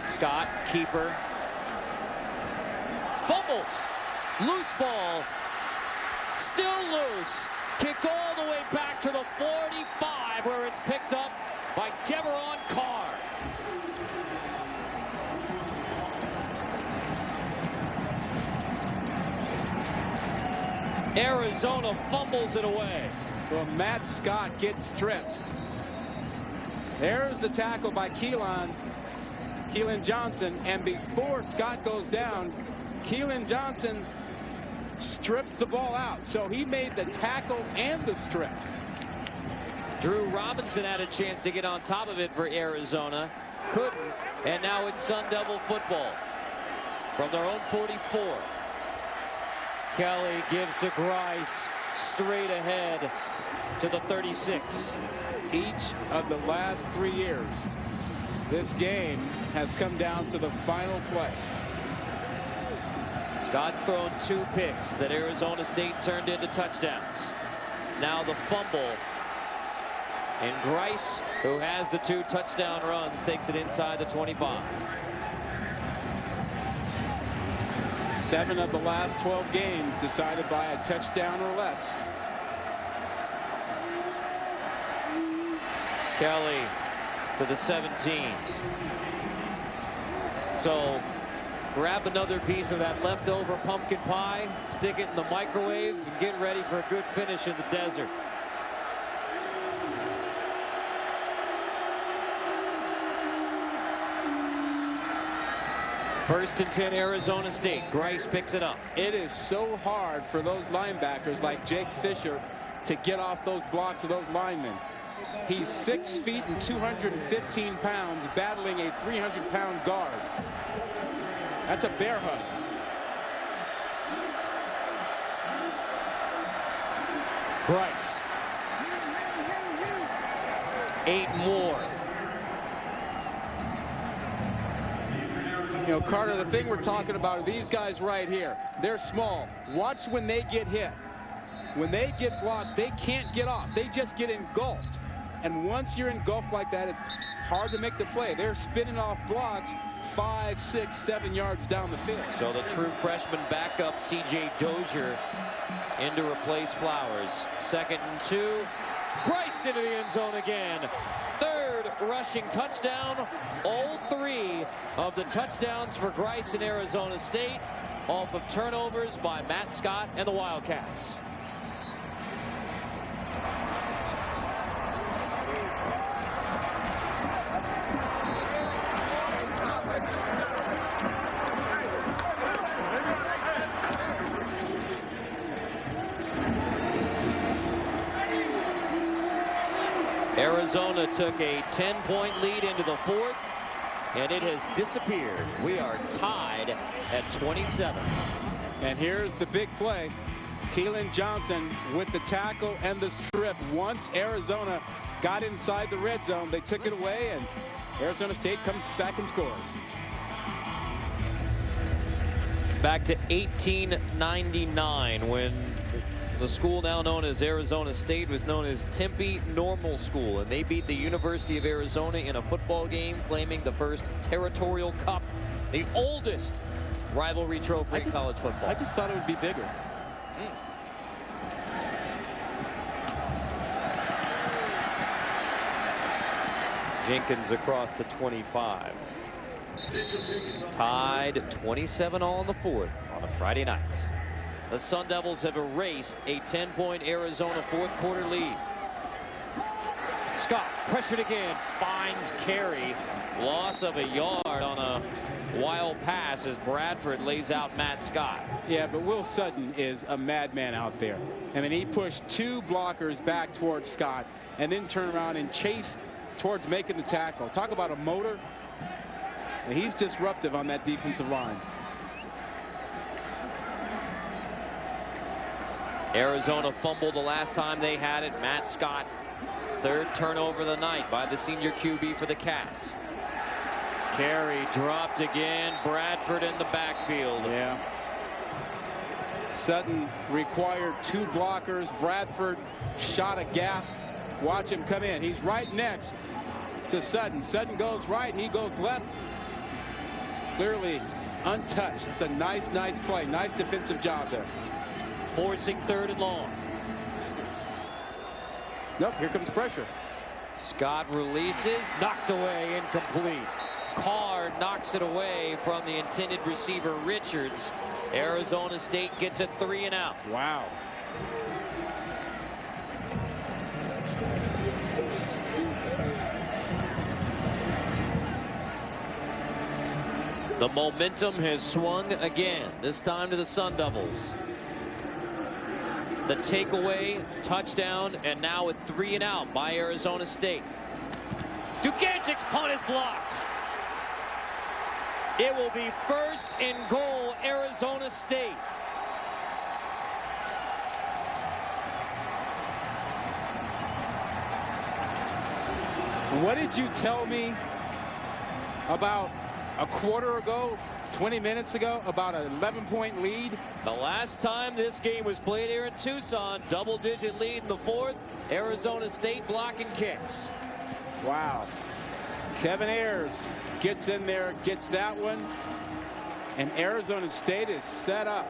Scott, keeper. Fumbles. Loose ball. Still loose. Kicked all the way back to the 45, where it's picked up by Deveron Carr. Arizona fumbles it away. Well, Matt Scott gets stripped. There's the tackle by Keelan Johnson, and before Scott goes down, Keelan Johnson strips the ball out. So he made the tackle and the strip. Drew Robinson had a chance to get on top of it for Arizona. Couldn't. And now it's Sun Devil football from their own 44. Kelly gives to Grice straight ahead to the 36. Each of the last 3 years, this game has come down to the final play. Scott's thrown 2 picks that Arizona State turned into touchdowns. Now the fumble. And Grice, who has the 2 touchdown runs, takes it inside the 25. 7 of the last 12 games decided by a touchdown or less. Kelly to the 17. So grab another piece of that leftover pumpkin pie, stick it in the microwave, and get ready for a good finish in the desert. First and 10, Arizona State. Grice picks it up. It is so hard for those linebackers like Jake Fisher to get off those blocks of those linemen. He's 6 feet and 215 pounds battling a 300-pound guard. That's a bear hug. Grice. 8 more. You know, Carter, the thing we're talking about are these guys right here. They're small. Watch when they get hit. When they get blocked, they can't get off. They just get engulfed. And once you're engulfed like that, it's hard to make the play. They're spinning off blocks 5, 6, 7 yards down the field. So the true freshman backup, C.J. Dozier, in to replace Flowers. 2nd and 2. Grice into the end zone again. 3rd rushing touchdown. All 3 of the touchdowns for Grice in Arizona State off of turnovers by Matt Scott and the Wildcats. Arizona took a 10-point lead into the 4th, and it has disappeared. We are tied at 27. And here's the big play. Keelan Johnson with the tackle and the strip. Once Arizona got inside the red zone, they took it away, and Arizona State comes back and scores. Back to 1899, when the school now known as Arizona State was known as Tempe Normal School, and they beat the University of Arizona in a football game, claiming the first Territorial Cup, the oldest rivalry trophy in college football. I just thought it would be bigger. Jenkins across the 25. Tied 27 all in the 4th on a Friday night. The Sun Devils have erased a 10-point Arizona 4th quarter lead. Scott pressured again, finds Carey. Loss of a yard on a wild pass as Bradford lays out Matt Scott. Yeah, but Will Sutton is a madman out there. I mean, he pushed 2 blockers back towards Scott and then turned around and chased towards making the tackle. Talk about a motor. He's disruptive on that defensive line. Arizona fumbled the last time they had it. Matt Scott, 3rd turnover of the night by the senior QB for the Cats. Carey dropped again. Bradford in the backfield. Yeah. Sutton required 2 blockers. Bradford shot a gap. Watch him come in. He's right next to Sutton. Sutton goes right. He goes left. Clearly untouched. It's a nice play. Nice defensive job there. Forcing 3rd and long. Nope, here comes pressure. Scott releases, knocked away, incomplete. Carr knocks it away from the intended receiver, Richards. Arizona State gets a 3 and out. Wow. The momentum has swung again, this time to the Sun Devils. The takeaway, touchdown, and now a 3 and out by Arizona State. Dugancic's punt is blocked. It will be 1st and goal, Arizona State. What did you tell me about a quarter ago, 20 minutes ago, about an 11-point lead? The last time this game was played here in Tucson, double-digit lead in the 4th. Arizona State blocking kicks. Wow. Kevin Ayers gets in there, gets that one, and Arizona State is set up.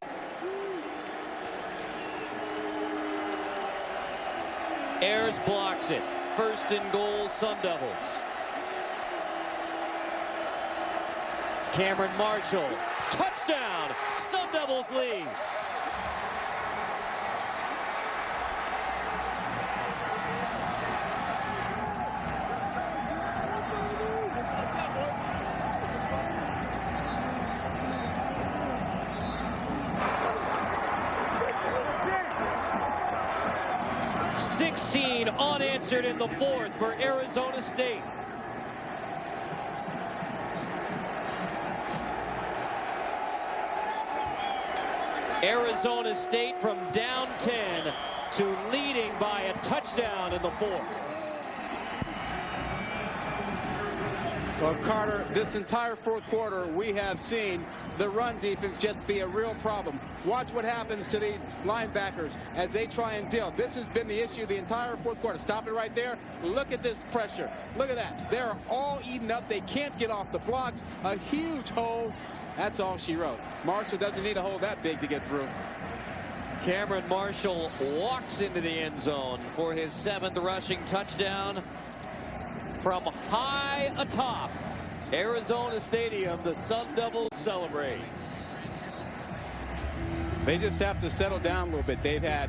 Ayers blocks it. 1st and goal, Sun Devils. Cameron Marshall, touchdown, Sun Devils lead. Unanswered in the 4th for Arizona State. Arizona State from down 10 to leading by a touchdown in the 4th. Well, Carter, this entire fourth quarter, we have seen the run defense just be a real problem. Watch what happens to these linebackers as they try and deal. This has been the issue the entire fourth quarter. Stop it right there. Look at this pressure. Look at that. They're all eaten up. They can't get off the blocks. A huge hole. That's all she wrote. Marshall doesn't need a hole that big to get through. Cameron Marshall walks into the end zone for his 7th rushing touchdown from high atop Arizona Stadium. The Sun Devils celebrate. They just have to settle down a little bit. They've had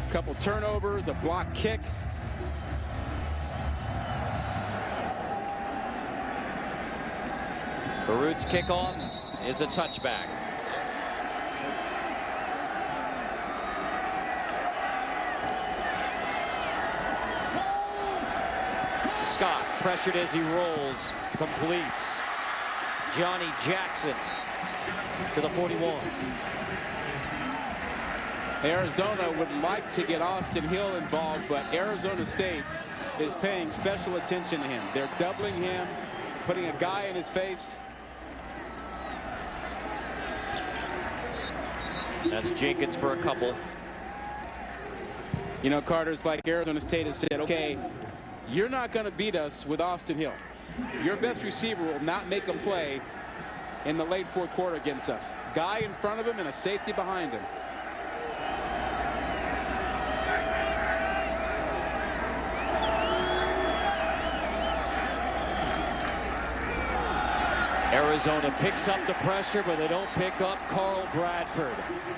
a couple turnovers, a block kick. Barut's kickoff is a touchback. Scott pressured as he rolls, completes. Johnny Jackson to the 41. Arizona would like to get Austin Hill involved, but Arizona State is paying special attention to him. They're doubling him, putting a guy in his face. That's Jenkins for a couple. You know, Carter's like Arizona State has said, okay, you're not going to beat us with Austin Hill. Your best receiver will not make a play in the late fourth quarter against us. Guy in front of him and a safety behind him. Arizona picks up the pressure, but they don't pick up Carl Bradford.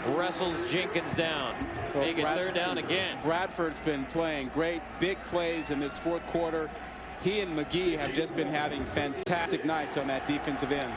Wrestles Jenkins down. Make it 3rd down again. Bradford's been playing great big plays in this fourth quarter. He and McGee have just been having fantastic nights on that defensive end.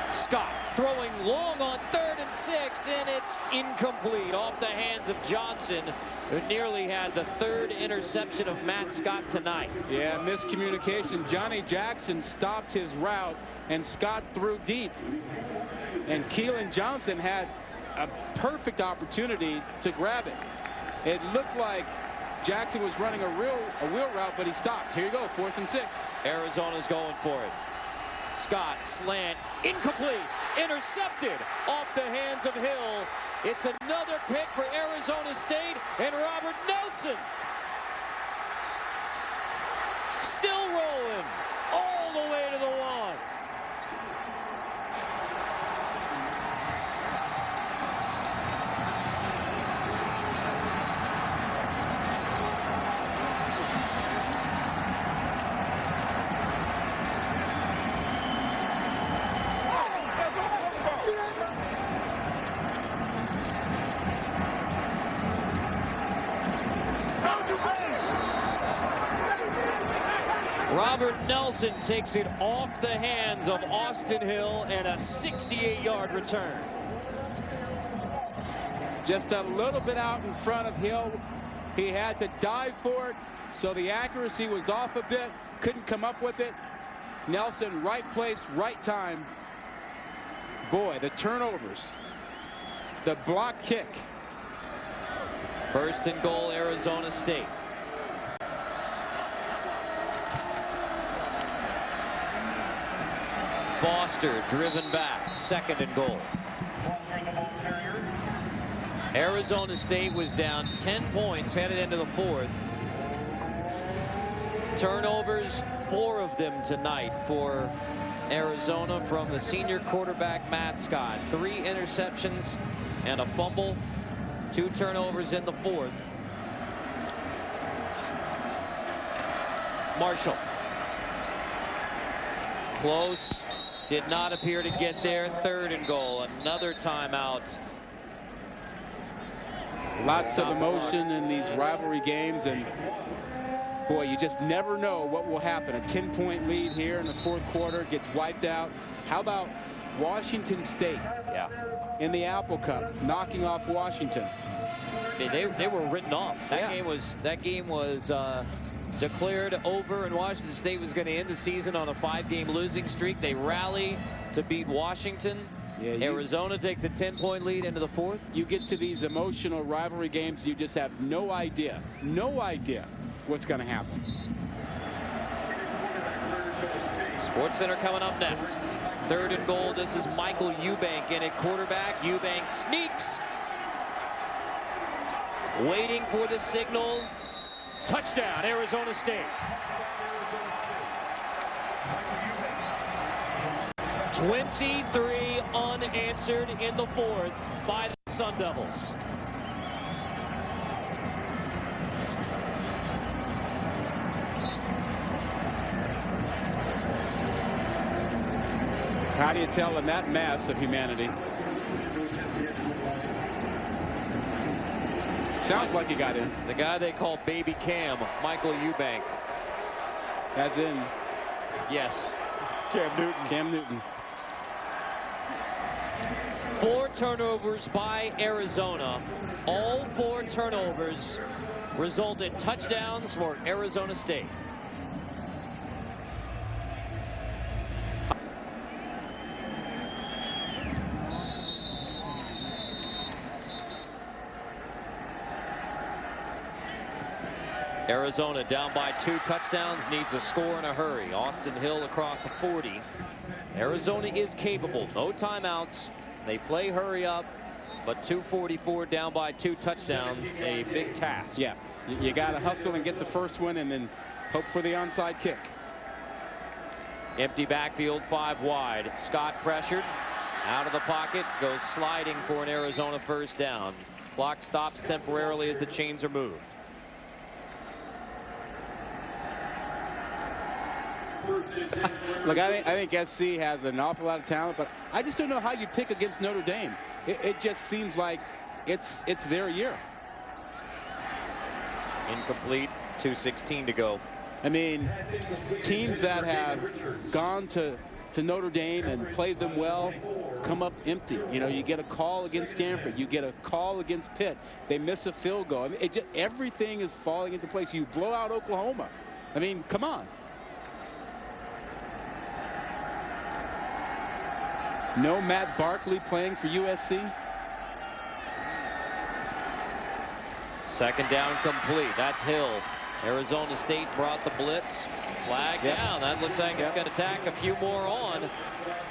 Scott throwing long on 3rd and 6, and it's incomplete off the hands of Johnson, who nearly had the 3rd interception of Matt Scott tonight. Yeah, miscommunication. Johnny Jackson stopped his route, and Scott threw deep. And Keelan Johnson had a perfect opportunity to grab it. It looked like Jackson was running a wheel route, but he stopped. Here you go, 4th and 6. Arizona's going for it. Scott slant, incomplete, intercepted off the hands of Hill. It's another pick for Arizona State, and Robert Nelson still rolling all the way to the 1. Robert Nelson takes it off the hands of Austin Hill and a 68-yard return. Just a little bit out in front of Hill. He had to dive for it, so the accuracy was off a bit. Couldn't come up with it. Nelson, right place, right time. Boy, the turnovers. The block kick. 1st and goal, Arizona State. Foster driven back, 2nd and goal. Arizona State was down 10 points headed into the 4th. Turnovers, 4 of them tonight for Arizona from the senior quarterback Matt Scott. 3 interceptions and a fumble. 2 turnovers in the 4th. Marshall. Close. Did not appear to get there. 3rd and goal. Another timeout. Lots of emotion in these rivalry games, and boy, you just never know what will happen. A 10-point lead here in the 4th quarter gets wiped out. How about Washington State? Yeah. In the Apple Cup, knocking off Washington. They were written off. That game was declared over, and Washington State was going to end the season on a 5-game losing streak. They rally to beat Washington. Yeah, Arizona takes a 10-point lead into the 4th. You get to these emotional rivalry games, you just have no idea what's going to happen. Sports Center coming up next. 3rd and goal. This is Michael Eubank in at quarterback. Eubank sneaks. Waiting for the signal. Touchdown, Arizona State. 23 unanswered in the 4th by the Sun Devils. How do you tell in that mass of humanity? Sounds like he got in. The guy they call Baby Cam, Michael Eubank. As in? Yes. Cam Newton. Cam Newton. 4 turnovers by Arizona. All 4 turnovers result in touchdowns for Arizona State. Arizona down by 2 touchdowns, needs a score in a hurry. Austin Hill across the 40. Arizona is capable. No timeouts. They play hurry up, but 2:44 down by 2 touchdowns, a big task. Yeah, you got to hustle and get the first one and then hope for the onside kick. Empty backfield, 5 wide. Scott pressured. Out of the pocket, goes sliding for an Arizona first down. Clock stops temporarily as the chains are moved. Look, I think SC has an awful lot of talent, but I just don't know how you pick against Notre Dame. It just seems like it's their year. Incomplete. 2:16 to go. I mean, teams that have gone to Notre Dame and played them well come up empty. You know, you get a call against Stanford, you get a call against Pitt, they miss a field goal. I mean, everything is falling into place. You blow out Oklahoma. I mean, come on. No Matt Barkley playing for USC. 2nd down complete. That's Hill. Arizona State brought the blitz. Flag down. That looks like it's going to tack a few more on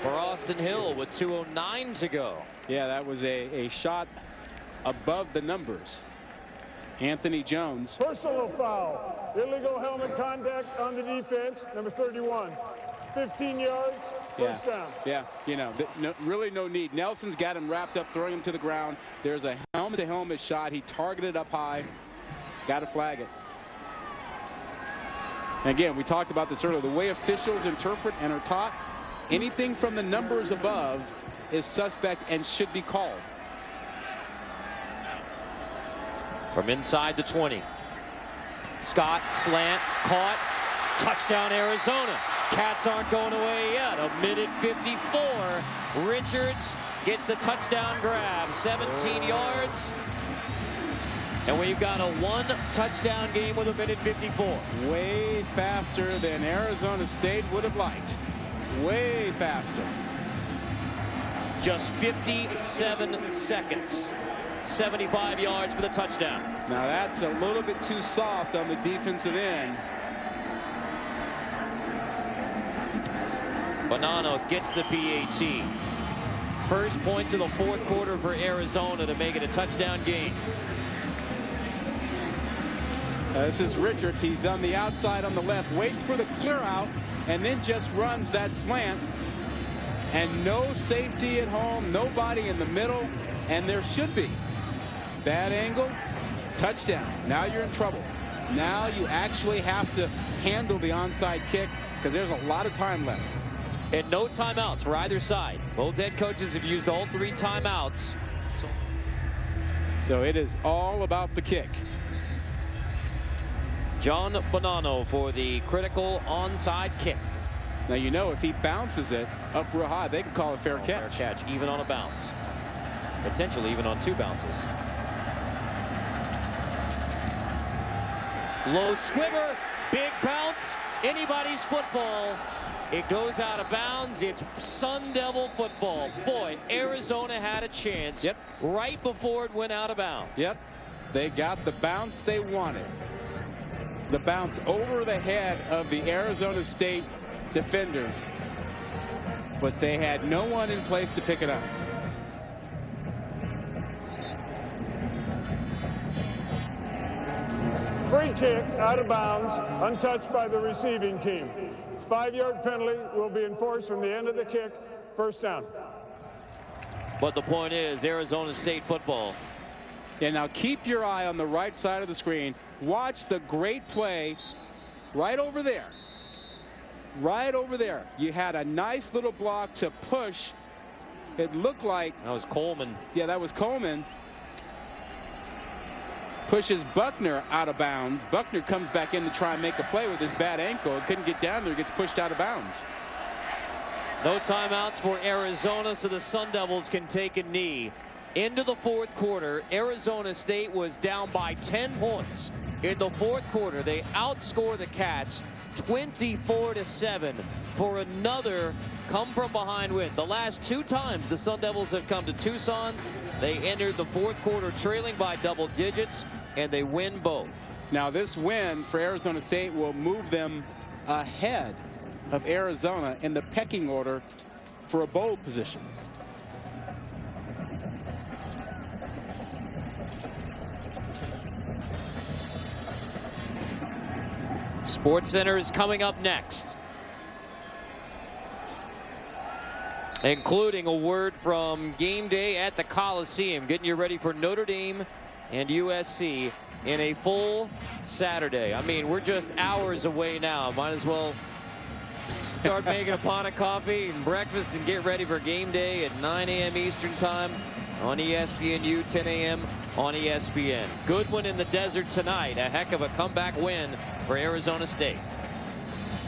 for Austin Hill with 2:09 to go. Yeah, that was a shot above the numbers. Anthony Jones. Personal foul. Illegal helmet contact on the defense, number 31. 15 yards, first down. Yeah, you know, really no need. Nelson's got him wrapped up, throwing him to the ground. There's a helmet-to-helmet shot. He targeted up high. Got to flag it. And again, we talked about this earlier. The way officials interpret and are taught, anything from the numbers above is suspect and should be called. From inside the 20. Scott slant, caught, touchdown Arizona. Cats aren't going away yet. A minute 54. Richards gets the touchdown grab. 17 yards. And we've got a 1-touchdown game with a minute 54. Way faster than Arizona State would have liked. Way faster. Just 57 seconds. 75 yards for the touchdown. Now that's a little bit too soft on the defensive end. Bonanno gets the PAT. First points of the 4th quarter for Arizona to make it a touchdown game. This is Richards. He's on the outside on the left, waits for the clear out, and then just runs that slant. And no safety at home, nobody in the middle, and there should be. Bad angle, touchdown. Now you're in trouble. Now you actually have to handle the onside kick because there's a lot of time left. And no timeouts for either side. Both head coaches have used all 3 timeouts. So it is all about the kick. John Bonanno for the critical onside kick. Now, you know, if he bounces it up real high, they can call it fair catch. Fair catch, even on a bounce. Potentially even on 2 bounces. Low squibber, big bounce, anybody's football. It goes out of bounds. It's Sun Devil football. Boy, Arizona had a chance right before it went out of bounds. Yep, they got the bounce they wanted. the bounce over the head of the Arizona State defenders, but they had no one in place to pick it up. Free kick out of bounds, untouched by the receiving team. It's 5-yard penalty will be enforced from the end of the kick. First down. But the point is Arizona State football. And now keep your eye on the right side of the screen. Watch the great play right over there. Right over there. You had a nice little block to push. It looked like that was Coleman. Yeah, that was Coleman. Pushes Buckner out of bounds. Buckner comes back in to try and make a play with his bad ankle. Couldn't get down there. Gets pushed out of bounds. No timeouts for Arizona, so the Sun Devils can take a knee. Into the fourth quarter, Arizona State was down by 10 points. In the fourth quarter, they outscore the Cats 24-7 for another come-from-behind win. The last 2 times the Sun Devils have come to Tucson, they entered the fourth quarter trailing by double digits, and they win both. Now, this win for Arizona State will move them ahead of Arizona in the pecking order for a bowl position. SportsCenter is coming up next, including a word from game day at the Coliseum, getting you ready for Notre Dame and USC in a full Saturday. I mean, we're just hours away now. Might as well start making a pot of coffee and breakfast and get ready for game day at 9 a.m. Eastern time on ESPNU, 10 a.m. on ESPN. Good one in the desert tonight. A heck of a comeback win for Arizona State.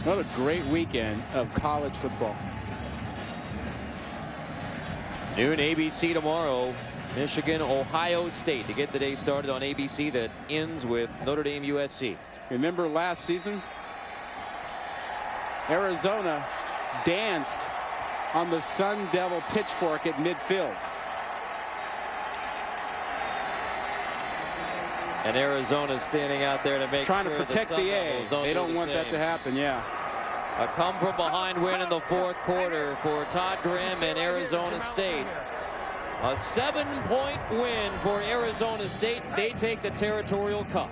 Another great weekend of college football. Noon ABC tomorrow. Michigan, Ohio State to get the day started on ABC that ends with Notre Dame USC. Remember last season? Arizona danced on the Sun Devil pitchfork at midfield. And Arizona standing out there to make trying sure to protect the A. They don't want that to happen, yeah. A come from behind win in the fourth quarter for Todd Grimm and Arizona State. A 7-point win for Arizona State. They take the Territorial Cup.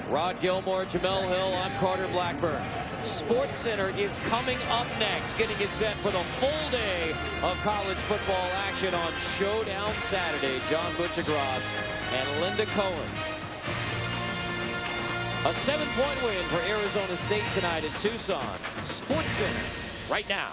Rod Gilmore, Jamel Hill, I'm Carter Blackburn. SportsCenter is coming up next, getting you set for the full day of college football action on Showdown Saturday. John Butchergross and Linda Cohen. A 7-point win for Arizona State tonight in Tucson. SportsCenter right now.